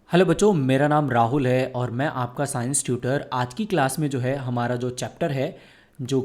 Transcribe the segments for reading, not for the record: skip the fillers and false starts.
Hello बच्चों, मेरा नाम राहुल है और मैं आपका साइंस ट्यूटर। आज की क्लास में जो है हमारा जो चैप्टर है जो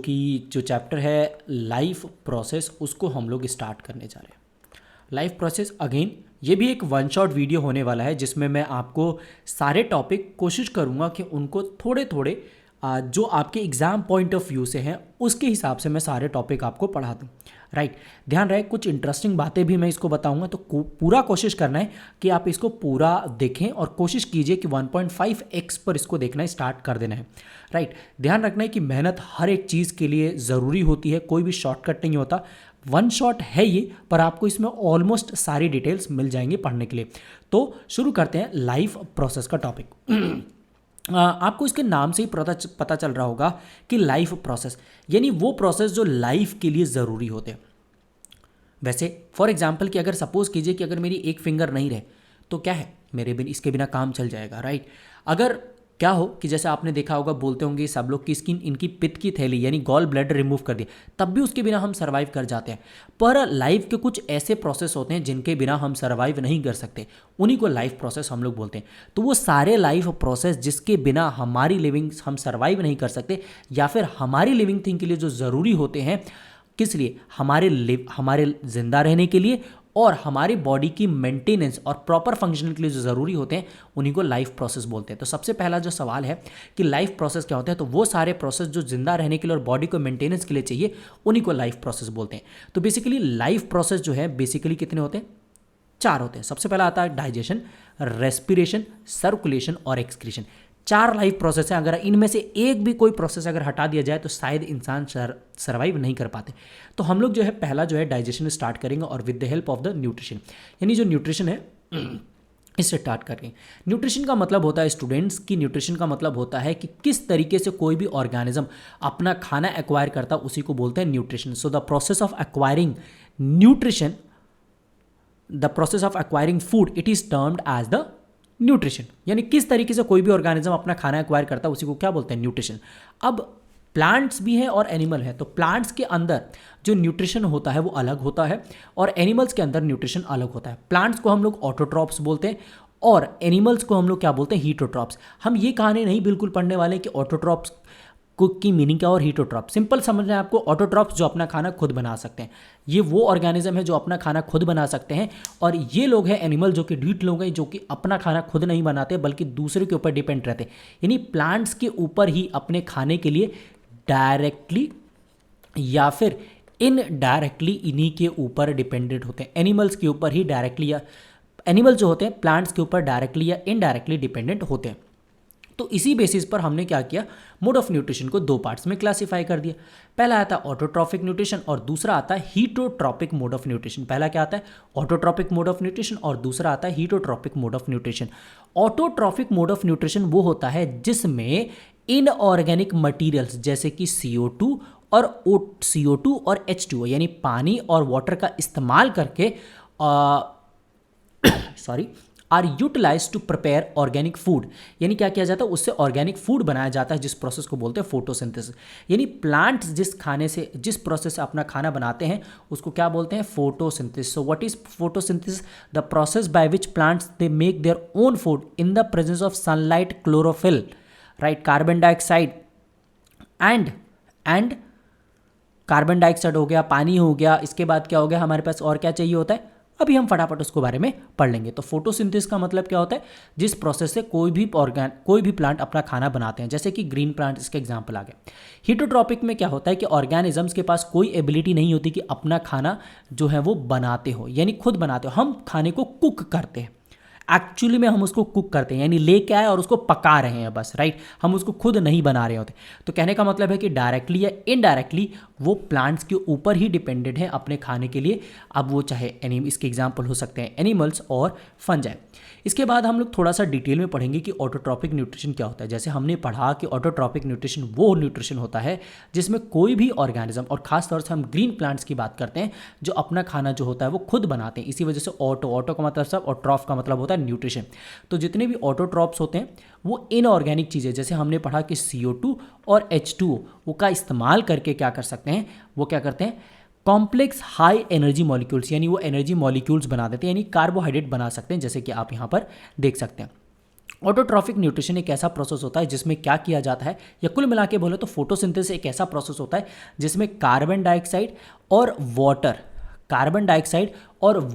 चैप्टर है लाइफ प्रोसेस, उसको हम लोग स्टार्ट करने जा रहे हैं। लाइफ प्रोसेस अगेन ये भी एक वन शॉट वीडियो होने वाला है जिसमें मैं आपको सारे टॉपिक कोशिश करूँगा कि उनको थोड़े थोड़े जो आपके एग्ज़ाम पॉइंट ऑफ व्यू से हैं उसके हिसाब से मैं सारे टॉपिक आपको पढ़ा दूँ। राइट, ध्यान रहे कुछ इंटरेस्टिंग बातें भी मैं इसको बताऊंगा, तो पूरा कोशिश करना है कि आप इसको पूरा देखें और कोशिश कीजिए कि 1.5x पर इसको देखना स्टार्ट कर देना है। राइट, ध्यान रखना है कि मेहनत हर एक चीज़ के लिए ज़रूरी होती है, कोई भी शॉर्टकट नहीं होता। वन शॉट है ये, पर आपको इसमें ऑलमोस्ट सारी डिटेल्स मिल जाएंगी पढ़ने के लिए। तो शुरू करते हैं लाइफ प्रोसेस का टॉपिक। आपको इसके नाम से ही पता चल रहा होगा कि लाइफ प्रोसेस यानी वो प्रोसेस जो लाइफ के लिए ज़रूरी होते हैं। वैसे फॉर एग्जांपल कि अगर सपोज कीजिए कि अगर मेरी एक फिंगर नहीं रहे तो क्या है, मेरे बिन इसके बिना काम चल जाएगा। राइट, अगर क्या हो कि जैसे आपने देखा होगा, बोलते होंगे सब लोग की स्किन इनकी पित्त की थैली यानी गॉल ब्लैडर रिमूव कर दिया, तब भी उसके बिना हम सर्वाइव कर जाते हैं। पर लाइफ के कुछ ऐसे प्रोसेस होते हैं जिनके बिना हम सर्वाइव नहीं कर सकते, उन्हीं को लाइफ प्रोसेस हम लोग बोलते हैं। तो वो सारे लाइफ प्रोसेस जिसके बिना हमारी लिविंग हम सर्वाइव नहीं कर सकते या फिर हमारी लिविंग थिंग के लिए जो ज़रूरी होते हैं, किस लिए, हमारे जिंदा रहने के लिए और हमारी बॉडी की मेंटेनेंस और प्रॉपर फंक्शन के लिए जो ज़रूरी होते हैं, उन्हीं को लाइफ प्रोसेस बोलते हैं। तो सबसे पहला जो सवाल है कि लाइफ प्रोसेस क्या होता है, तो वो सारे प्रोसेस जो जिंदा रहने के लिए और बॉडी को मेंटेनेंस के लिए चाहिए, उन्हीं को लाइफ प्रोसेस बोलते हैं। तो बेसिकली लाइफ प्रोसेस जो है बेसिकली कितने होते हैं, 4 होते हैं। सबसे पहला आता है डाइजेशन, रेस्पिरेशन, सर्कुलेशन और एक्सक्रीशन। 4 लाइफ प्रोसेस हैं। अगर इनमें से एक भी कोई प्रोसेस अगर हटा दिया जाए तो शायद इंसान सर्वाइव नहीं कर पाते। तो हम लोग जो है पहला जो है डाइजेशन स्टार्ट करेंगे और with the help of the nutrition, यानी जो न्यूट्रिशन है इससे स्टार्ट करेंगे। न्यूट्रिशन का मतलब होता है स्टूडेंट्स की, न्यूट्रिशन का मतलब होता है कि किस तरीके से कोई भी ऑर्गेनिज्म अपना खाना एक्वायर करता है, उसी को बोलते हैं nutrition. So the process of acquiring nutrition, the process of acquiring food, it is termed as the nutrition. यानी किस तरीके से कोई भी ऑर्गेनिज्म अपना खाना एक्वायर करता है उसी को क्या बोलते हैं, न्यूट्रिशन। अब प्लांट्स भी हैं और एनिमल है, तो प्लांट्स के अंदर जो न्यूट्रिशन होता है वो अलग होता है और एनिमल्स के अंदर न्यूट्रिशन अलग होता है। प्लांट्स को हम लोग ऑटोट्रॉप्स बोलते हैं और एनिमल्स को हम लोग क्या बोलते हैं, हीटोट्रॉप्स। हम ये कहानी नहीं बिल्कुल पढ़ने वाले कि ऑटोट्रॉप्स की मीनिंग क्या और हीटोट्रॉप। सिंपल समझना है आपको, ऑटोट्रॉप्स जो अपना खाना खुद बना सकते हैं, ये वो ऑर्गेनिज्म है जो अपना खाना खुद बना सकते हैं। और ये लोग हैं एनिमल जो कि ढीठ लोग हैं, जो कि अपना खाना खुद नहीं बनाते बल्कि दूसरे के ऊपर डिपेंड रहते हैं। यानी प्लांट्स के ऊपर ही अपने खाने के लिए डायरेक्टली या फिर इनडायरेक्टली इन्हीं के ऊपर डिपेंडेंट होते हैं। एनिमल्स के ऊपर ही डायरेक्टली, या एनिमल जो होते हैं प्लांट्स के ऊपर डायरेक्टली या इनडायरेक्टली डिपेंडेंट होते हैं। तो इसी बेसिस पर हमने क्या किया, मोड ऑफ न्यूट्रिशन को 2 पार्ट्स में क्लासिफाई कर दिया। पहला आता है ऑटोट्रॉपिक न्यूट्रिशन और दूसरा आता है हीटोट्रॉपिक मोड ऑफ न्यूट्रिशन। पहला क्या आता है, ऑटोट्रॉपिक मोड ऑफ न्यूट्रिशन और दूसरा आता है heterotrophic mode of nutrition. Autotrophic mode of nutrition वो होता है जिसमें इनऑर्गेनिक मटीरियल्स जैसे कि CO2 और H2O यानी पानी और वाटर का इस्तेमाल करके sorry are utilize to prepare organic food. यानी क्या किया जाता है, उससे ऑर्गेनिक फूड बनाया जाता है, जिस प्रोसेस को बोलते हैं फोटोसिंथेसिस। यानी प्लांट्स जिस प्रोसेस से अपना खाना बनाते हैं उसको क्या बोलते हैं, photosynthesis. So what is photosynthesis, the process by which plants they make their own food in the presence of sunlight, chlorophyll, right, carbon dioxide and carbon dioxide हो गया, पानी हो गया। इसके बाद क्या हो गया, हमारे पास और क्या चाहिए होता है, अभी हम फटाफट उसको बारे में पढ़ लेंगे। तो फोटोसिंथेसिस का मतलब क्या होता है, जिस प्रोसेस से कोई भी प्लांट अपना खाना बनाते हैं, जैसे कि ग्रीन प्लांट इसके एग्जांपल आ गए। हीटोट्रॉपिक में क्या होता है कि ऑर्गेनिजम्स के पास कोई एबिलिटी नहीं होती कि अपना खाना जो है वो बनाते हो, यानी खुद बनाते हो। हम खाने को कुक करते हैं, एक्चुअली में हम उसको कुक करते हैं, यानी लेके आए और उसको पका रहे हैं बस। राइट, हम उसको खुद नहीं बना रहे होते। तो कहने का मतलब है कि डायरेक्टली या इनडायरेक्टली वो प्लांट्स के ऊपर ही डिपेंडेंट है अपने खाने के लिए। अब वो चाहे इसके एग्जाम्पल हो सकते हैं एनिमल्स और फंजाई। इसके बाद हम लोग थोड़ा सा डिटेल में पढ़ेंगे कि ऑटोट्रॉपिक न्यूट्रिशन क्या होता है। जैसे हमने पढ़ा कि ऑटोट्रॉपिक न्यूट्रिशन वो न्यूट्रिशन होता है जिसमें कोई भी ऑर्गेनिज्म, और खास तौर से हम ग्रीन प्लांट्स की बात करते हैं, जो अपना खाना जो होता है वो खुद बनाते हैं। इसी वजह से ऑटो का मतलब सब और ट्रॉफ का मतलब होता है न्यूट्रिशन। तो जितने भी ऑटोट्रॉप्स होते हैं वो इनऑर्गेनिक चीज़ें, जैसे हमने पढ़ा कि CO2 और H2O वो का इस्तेमाल करके क्या कर सकते हैं, वो क्या करते हैं, कॉम्प्लेक्स हाई एनर्जी मॉलिक्यूल्स, यानी वो एनर्जी मॉलिक्यूल्स बना देते हैं, यानी कार्बोहाइड्रेट बना सकते हैं, जैसे कि आप यहाँ पर देख सकते हैं। ऑटोट्रॉफिक न्यूट्रिशन एक ऐसा प्रोसेस होता है जिसमें क्या किया जाता है, या कुल मिला के बोले तो फोटोसिंथेसिस एक ऐसा प्रोसेस होता है जिसमें कार्बन डाइऑक्साइड और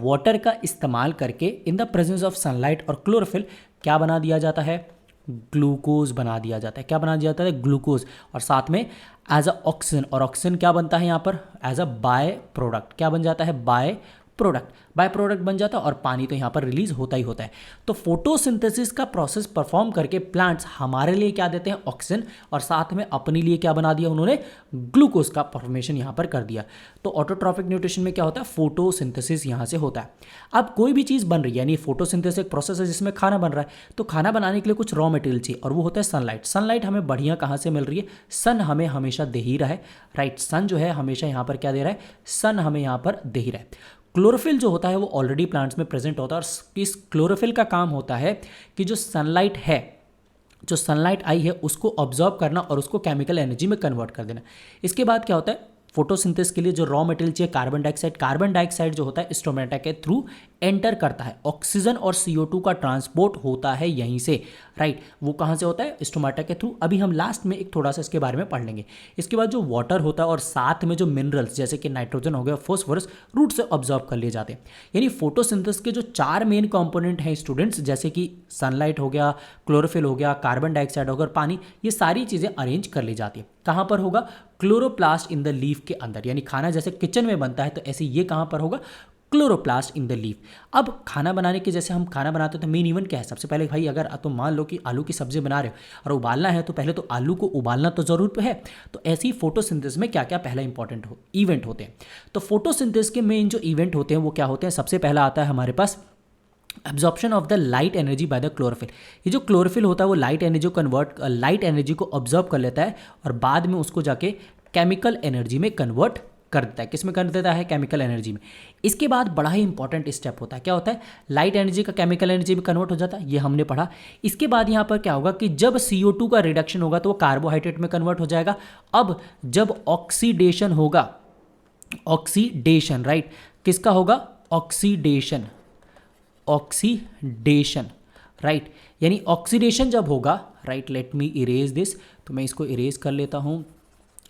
वाटर का इस्तेमाल करके in the presence of sunlight और क्लोरोफिल क्या बना दिया जाता है, ग्लूकोज बना दिया जाता है। क्या बना दिया जाता है, ग्लूकोज, और साथ में एज अ ऑक्सीजन, और ऑक्सीजन क्या बनता है यहाँ पर, एज अ बाय प्रोडक्ट। क्या बन जाता है, बाय प्रोडक्ट बन जाता है, और पानी तो यहाँ पर रिलीज होता ही होता है। तो फोटोसिंथेसिस का प्रोसेस परफॉर्म करके प्लांट्स हमारे लिए क्या देते हैं, ऑक्सीजन, और साथ में अपने लिए क्या बना दिया उन्होंने, ग्लूकोज का फॉर्मेशन यहाँ पर कर दिया। तो ऑटोट्रॉफिक न्यूट्रिशन में क्या होता है, फोटोसिंथेसिस यहाँ से होता है। अब कोई भी चीज़ बन रही है, यानी फोटोसिंथेसिस एक प्रोसेस है जिसमें खाना बन रहा है, तो खाना बनाने के लिए कुछ रॉ मटेरियल चाहिए, और वो होता है सनलाइट। सनलाइट हमें बढ़िया कहाँ से मिल रही है, सन हमें हमेशा दे ही रहा है, राइट। सन जो है हमेशा यहाँ पर क्या दे रहा है, सन हमें यहाँ पर दे ही रहा है। क्लोरोफिल जो होता है वो ऑलरेडी प्लांट्स में प्रेजेंट होता है, और इस क्लोरोफिल का काम होता है कि जो सनलाइट आई है उसको ऑब्जॉर्व करना और उसको केमिकल एनर्जी में कन्वर्ट कर देना। इसके बाद क्या होता है, फोटोसिंथेसिस के लिए जो रॉ मटेरियल चाहिए कार्बन डाइऑक्साइड जो होता है स्टोमेटा के थ्रू एंटर करता है। ऑक्सीजन और CO2 का ट्रांसपोर्ट होता है यहीं से, राइट। वो कहाँ से होता है, स्टोमेटा के थ्रू। अभी हम लास्ट में एक थोड़ा सा इसके बारे में पढ़ लेंगे। इसके बाद जो वाटर होता है और साथ में जो मिनरल्स जैसे कि नाइट्रोजन हो गया, फॉस्फोरस, रूट से ऑब्जॉर्व कर लिए जाते हैं। यानी फोटोसिंथेसिस के जो 4 मेन कंपोनेंट हैं स्टूडेंट्स, जैसे कि सनलाइट हो गया, क्लोरोफिल हो गया, कार्बन डाइऑक्साइड हो गया, पानी, ये सारी चीज़ें अरेंज कर ली जाती है। कहाँ पर होगा, क्लोरोप्लास्ट इन द लीफ के अंदर। यानी खाना जैसे किचन में बनता है तो ऐसे ये कहाँ पर होगा, क्लोरोप्लास्ट इन द लीफ। अब खाना बनाने के, जैसे हम खाना बनाते हैं तो मेन इवेंट क्या है, सबसे पहले भाई अगर तुम मान लो कि आलू की सब्जी बना रहे हो और उबालना है, तो पहले तो आलू को उबालना तो जरूर है। तो ऐसे ही फोटोसिंथेसिस में क्या क्या पहला इंपॉर्टेंट इवेंट होते हैं। तो फोटोसिंथेसिस के मेन जो इवेंट होते हैं वो क्या होते हैं, सबसे पहला आता है हमारे पास absorption of the light energy by the chlorophyll. ये जो क्लोरोफिल होता है वो लाइट एनर्जी को ऑब्जर्व कर लेता है और बाद में उसको जाके केमिकल एनर्जी में कन्वर्ट कर देता है। किस में कर देता है, केमिकल एनर्जी में। इसके बाद बड़ा ही इंपॉर्टेंट स्टेप होता है, क्या होता है, लाइट एनर्जी का केमिकल एनर्जी में कन्वर्ट हो जाता है, ये हमने पढ़ा। इसके बाद यहाँ पर क्या होगा कि जब CO2 का रिडक्शन होगा तो वो कार्बोहाइड्रेट में कन्वर्ट हो जाएगा। अब जब ऑक्सीडेशन होगा, ऑक्सीडेशन, राइट, किसका होगा, ऑक्सीडेशन, राइट, यानी ऑक्सीडेशन जब होगा, right, let me erase this, तो मैं इसको इरेज कर लेता हूँ,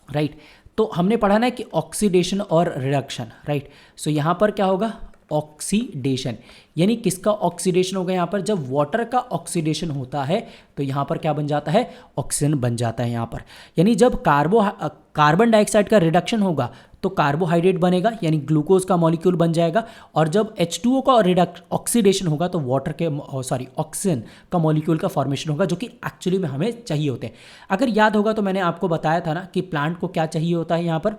राइट। तो हमने पढ़ा ना कि ऑक्सीडेशन और रिडक्शन, राइट। सो यहाँ पर क्या होगा, ऑक्सीडेशन, यानी किसका ऑक्सीडेशन होगा, यहाँ पर जब वाटर का ऑक्सीडेशन होता है तो यहाँ पर क्या बन जाता है, ऑक्सीजन बन जाता है यहाँ पर। यानी जब कार्बन डाइऑक्साइड का रिडक्शन होगा तो कार्बोहाइड्रेट बनेगा, यानी ग्लूकोज का मॉलिक्यूल बन जाएगा। और जब H2O का ऑक्सीडेशन होगा तो ऑक्सीजन का मॉलिक्यूल का फॉर्मेशन होगा, जो कि एक्चुअली में हमें चाहिए होते हैं। अगर याद होगा तो मैंने आपको बताया था ना कि प्लांट को क्या चाहिए होता है, यहाँ पर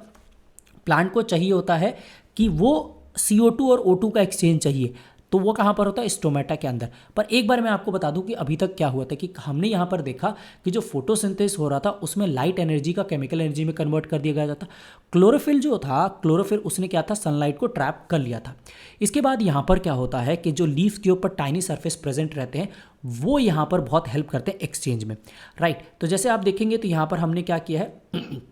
प्लांट को चाहिए होता है कि वो CO2 और O2 का एक्सचेंज चाहिए, तो वो कहाँ पर होता है, स्टोमेटा के अंदर। पर एक बार मैं आपको बता दूं कि अभी तक क्या हुआ था कि हमने यहाँ पर देखा कि जो फोटोसिंथेसिस हो रहा था उसमें लाइट एनर्जी का केमिकल एनर्जी में कन्वर्ट कर दिया गया था। क्लोरोफिल जो था, क्लोरोफिल उसने क्या था, सनलाइट को ट्रैप कर लिया था। इसके बाद यहाँ पर क्या होता है कि जो लीफ के ऊपर टाइनी सरफेस प्रेजेंट रहते हैं वो यहाँ पर बहुत हेल्प करते हैं एक्सचेंज में, राइट। तो जैसे आप देखेंगे तो यहाँ पर हमने क्या किया है,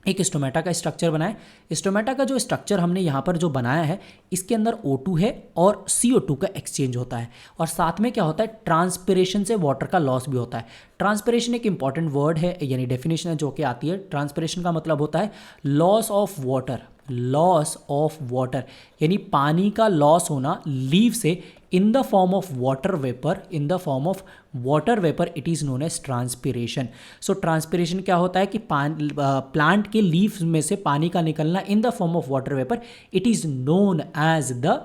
एक स्टोमेटा का स्ट्रक्चर बनाया। स्टोमेटा का जो स्ट्रक्चर हमने यहाँ पर जो बनाया है, इसके अंदर O2 है और CO2 का एक्सचेंज होता है, और साथ में क्या होता है, ट्रांसपिरेशन से वाटर का लॉस भी होता है। ट्रांसपिरेशन एक इंपॉर्टेंट वर्ड है, यानी डेफिनेशन है जो कि आती है। ट्रांसपिरेशन का मतलब होता है लॉस ऑफ वाटर, यानी पानी का लॉस होना लीफ से in the form of water vapor, it is known as transpiration. So transpiration क्या होता है कि प्लांट के लीव्स में से पानी का निकलना in the form of water vapor, it is known as the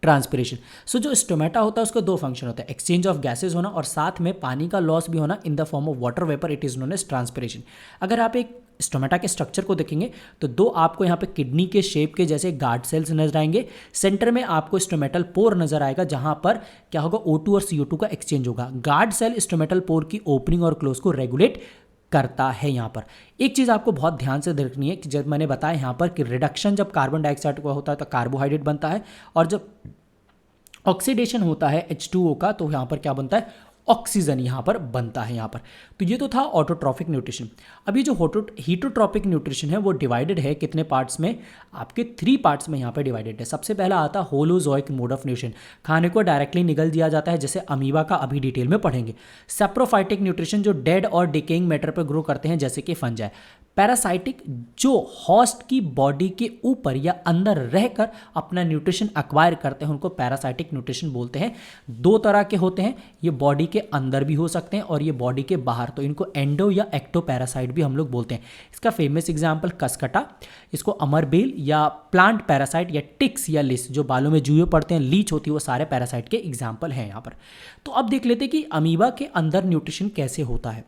transpiration. So जो स्टोमेटा होता है उसका 2 फंक्शन होता है, एक्सचेंज ऑफ गैसेज होना और साथ में पानी का लॉस भी होना in the form of water vapour, it is known as transpiration. अगर आप एक स्टोमेटा के स्ट्रक्चर को देखेंगे तो 2 आपको यहाँ पे किडनी के शेप के जैसे गार्ड सेल्स नजर आएंगे। सेंटर में आपको स्टोमेटल पोर नजर आएगा, जहां पर क्या होगा, O2 और CO2 का एक्सचेंज होगा। गार्ड सेल स्टोमेटल पोर की ओपनिंग और क्लोज को रेगुलेट करता है। यहाँ पर एक चीज़ आपको बहुत ध्यान से देखनी है कि जब मैंने बताया यहाँ पर कि रिडक्शन जब कार्बन डाइऑक्साइड का होता है तो कार्बोहाइड्रेट बनता है, और जब ऑक्सीडेशन होता है H2O का तो यहाँ पर क्या बनता है, ऑक्सीजन यहाँ पर बनता है यहाँ पर। तो ये तो था ऑटोट्रॉफिक न्यूट्रिशन। अब ये जो हीटोट्रॉपिक न्यूट्रिशन है वो डिवाइडेड है कितने पार्ट्स में, आपके 3 पार्ट्स में यहाँ पर डिवाइडेड है। सबसे पहला आता है होलोजोइक मोड ऑफ न्यूट्रिशन, खाने को डायरेक्टली निगल दिया जाता है, जैसे अमीबा का अभी डिटेल में पढ़ेंगे। सेप्रोफाइटिक न्यूट्रिशन, जो डेड और डिकेइंग मैटर पर ग्रो करते हैं, जैसे कि फंजाई। पैरासाइटिक, जो होस्ट की बॉडी के ऊपर या अंदर रहकर अपना न्यूट्रिशन एक्वायर करते हैं, उनको पैरासाइटिक न्यूट्रिशन बोलते हैं। 2 तरह के होते हैं, ये बॉडी के अंदर भी हो सकते हैं और ये बॉडी के बाहर, तो इनको एंडो या एक्टो पैरासाइट भी हम लोग बोलते हैं। इसका फेमस एग्जाम्पल कसकटा, इसको अमरबेल या प्लांट पैरासाइट या टिक्स या लिस, जो बालों में जुए पड़ते हैं, लीच होती है, वो सारे पैरासाइट के एग्जाम्पल हैं यहाँ पर। तो अब देख लेते हैं कि अमीबा के अंदर न्यूट्रिशन कैसे होता है।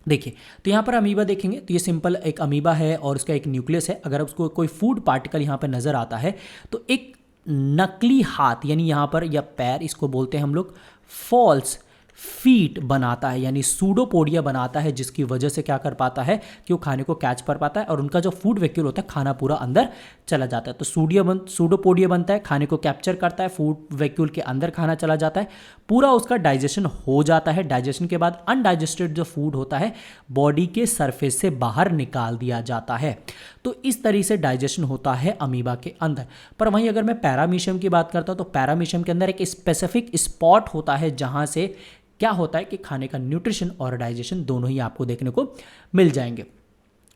देखिए, तो यहाँ पर अमीबा देखेंगे तो ये सिंपल एक अमीबा है और उसका एक न्यूक्लियस है। अगर उसको कोई फूड पार्टिकल यहाँ पर नज़र आता है तो एक नकली हाथ यानी यहाँ पर या पैर, इसको बोलते हैं हम लोग फॉल्स फीट बनाता है, यानी सूडोपोडिया बनाता है, जिसकी वजह से क्या कर पाता है कि वो खाने को कैच कर पाता है और उनका जो फूड वैक्यूल होता है, खाना पूरा अंदर चला जाता है। तो सूडोपोडिया बनता है, खाने को कैप्चर करता है, फूड वैक्यूल के अंदर खाना चला जाता है, पूरा उसका डाइजेशन हो जाता है। डाइजेशन के बाद अनडाइजेस्टेड जो फूड होता है बॉडी के सरफेस से बाहर निकाल दिया जाता है। तो इस तरीके से डाइजेशन होता है अमीबा के अंदर। पर वहीं अगर मैं पैरामीशियम की बात करता हूँ तो पैरामीशियम के अंदर एक स्पेसिफिक स्पॉट होता है जहाँ से क्या होता है कि खाने का न्यूट्रिशन और डाइजेशन दोनों ही आपको देखने को मिल जाएंगे।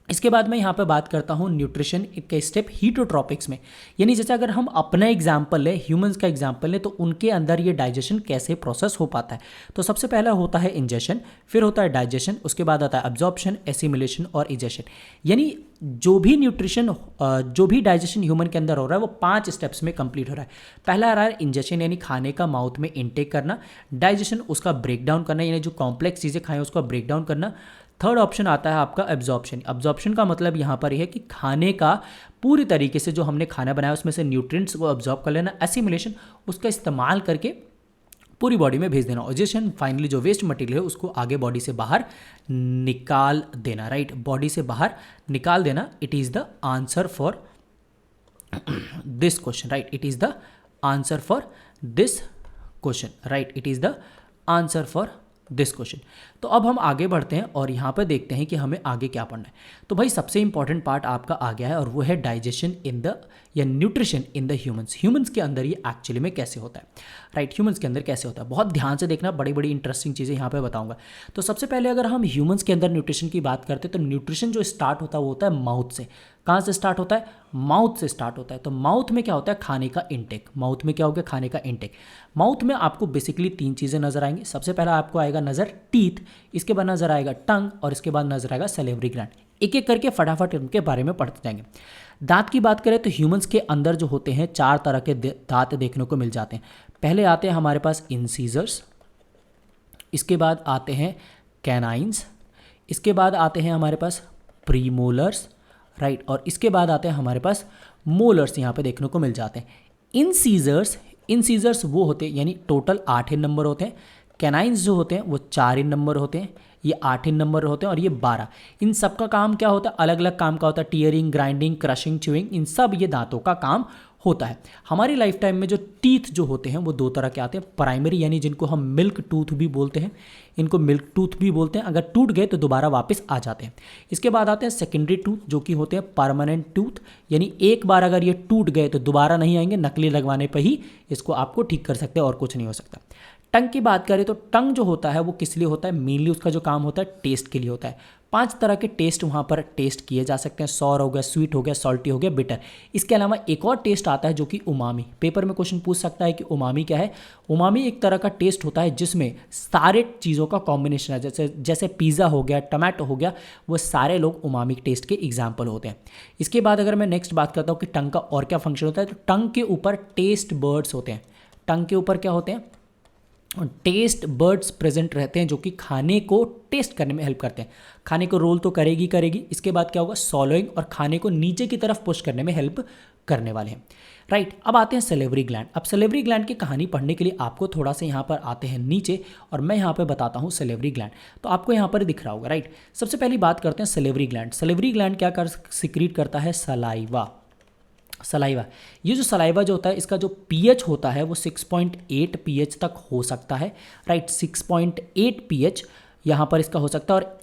इसके बाद मैं यहाँ पे बात करता हूँ न्यूट्रिशन के स्टेप हीटोट्रॉपिक्स में, यानी जैसे अगर हम अपना एग्जाम्पल लें, ह्यूमंस का एग्जाम्पल लें, तो उनके अंदर ये डाइजेशन कैसे प्रोसेस हो पाता है। तो सबसे पहला होता है इंजेशन, फिर होता है डाइजेशन, उसके बाद आता है अब्जॉर्प्शन, एसिमिलेशन और इजेशन। यानी जो भी न्यूट्रिशन जो भी डाइजेशन ह्यूमन के अंदर हो रहा है वो 5 स्टेप्स में कंप्लीट हो रहा है। पहला आ रहा है इंजेशन, यानी खाने का माउथ में इनटेक करना। डाइजेशन, उसका ब्रेक डाउन करना, यानी जो कॉम्प्लेक्स चीज़ें खाएं उसका ब्रेक डाउन करना। थर्ड ऑप्शन आता है आपका एब्जॉर्प्शन। एब्जॉर्प्शन का मतलब यहाँ पर यह है कि खाने का पूरी तरीके से जो हमने खाना बनाया उसमें से न्यूट्रिएंट्स को एब्जॉर्ब कर लेना। एसिमिलेशन, उसका इस्तेमाल करके पूरी बॉडी में भेज देना। ऑजेशन, फाइनली जो वेस्ट मटेरियल है उसको आगे बॉडी से बाहर निकाल देना। राइट, बॉडी से बाहर निकाल देना। It is the answer for this question. Right, it is the answer for this question. Right, it is the answer for this question. तो अब हम आगे बढ़ते हैं और यहाँ पर देखते हैं कि हमें आगे क्या पढ़ना है। तो भाई सबसे इंपॉर्टेंट पार्ट आपका आ गया है और वो है डाइजेशन इन द या nutrition in the humans. Humans के अंदर ये एक्चुअली में कैसे होता है। राइट, ह्यूमंस के अंदर कैसे होता है, बहुत ध्यान से देखना, बड़ी बड़ी इंटरेस्टिंग चीज़ें यहाँ पे बताऊंगा। तो सबसे पहले अगर हम ह्यूमंस के अंदर न्यूट्रिशन की बात करते हैं तो न्यूट्रिशन जो स्टार्ट होता है वो होता है माउथ से। कहाँ से स्टार्ट होता है, माउथ से स्टार्ट होता है। तो माउथ में क्या होता है, खाने का इंटेक। माउथ में क्या होगा, खाने का इंटेक। माउथ में आपको बेसिकली 3 चीज़ें नजर आएंगी। सबसे पहला आपको आएगा नज़र टीथ, इसके बाद नजर आएगा टंग और इसके बाद नजर आएगा सलेवरी ग्लैंड। एक एक करके फटाफट इनके बारे में पढ़ते जाएंगे। दांत की बात करें तो ह्यूमंस के अंदर जो होते हैं 4 तरह के दांत देखने को मिल जाते हैं। पहले आते हैं हमारे पास इंसीजर्स, इसके बाद आते हैं कैनाइंस, इसके बाद आते हैं हमारे पास प्रीमोलर्स। राइट, और इसके बाद आते हैं हमारे पास मोलर्स, यहाँ पे देखने को मिल जाते हैं। इंसीजर्स वो होते हैं यानी टोटल 8 नंबर होते हैं। कैनाइंस जो होते हैं वो 4 नंबर होते हैं, ये 8 नंबर होते हैं और ये 12। इन सब का काम क्या होता है, अलग अलग काम का होता है। टीयरिंग, ग्राइंडिंग, क्रशिंग, च्यूइंग, इन सब ये दांतों का काम होता है। हमारी लाइफ टाइम में जो टीथ जो होते हैं वो 2 तरह के आते हैं। प्राइमरी यानी जिनको हम मिल्क टूथ भी बोलते हैं, इनको मिल्क टूथ भी बोलते हैं, अगर टूट गए तो दोबारा वापस आ जाते हैं। इसके बाद आते हैं सेकेंडरी टूथ, जो कि होते हैं परमानेंट टूथ, यानी एक बार अगर ये टूट गए तो दोबारा नहीं आएंगे, नकली लगवाने पर ही इसको आपको ठीक कर सकते हैं और कुछ नहीं हो सकता। टंग की बात करें तो टंग जो होता है वो किस लिए होता है, मेनली उसका जो काम होता है टेस्ट के लिए होता है। 5 तरह के टेस्ट वहाँ पर टेस्ट किए जा सकते हैं। सॉर हो गया, स्वीट हो गया, सॉल्टी हो गया, बिटर। इसके अलावा एक और टेस्ट आता है जो कि उमामी। पेपर में क्वेश्चन पूछ सकता है कि उमामी क्या है। उमामी एक तरह का टेस्ट होता है जिसमें सारे चीज़ों का कॉम्बिनेशन है, जैसे पिज़्ज़ा हो गया, टमाटो हो गया, वो सारे लोग उमामी टेस्ट के एग्जाम्पल होते हैं। इसके बाद अगर मैं नेक्स्ट बात करता हूँ कि टंग का और क्या फंक्शन होता है, तो टंग के ऊपर टेस्ट बर्ड्स होते हैं। टंग के ऊपर क्या होते हैं, टेस्ट बर्ड्स प्रेजेंट रहते हैं जो कि खाने को टेस्ट करने में हेल्प करते हैं। खाने को रोल तो करेगी। इसके बाद क्या होगा, सॉलोइंग और खाने को नीचे की तरफ पुश करने में हेल्प करने वाले हैं। राइट, अब आते हैं सलेवरी ग्लैंड। अब सलेवरी ग्लैंड की कहानी पढ़ने के लिए आपको थोड़ा सा यहाँ पर आते हैं नीचे और मैं यहाँ पर बताता हूँ सलेवरी ग्लैंड। तो आपको यहाँ पर दिख रहा होगा। राइट, सबसे पहली बात करते हैं सलेवरी ग्लैंड। सलेवरी ग्लैंड क्या कर सिक्रीट करता है, सलाइवा। सलाइवा, ये जो सलाइवा जो होता है इसका जो पीएच होता है वो 6.8 पीएच तक हो सकता है, राइट। 6.8 पीएच यहाँ पर इसका हो सकता है, और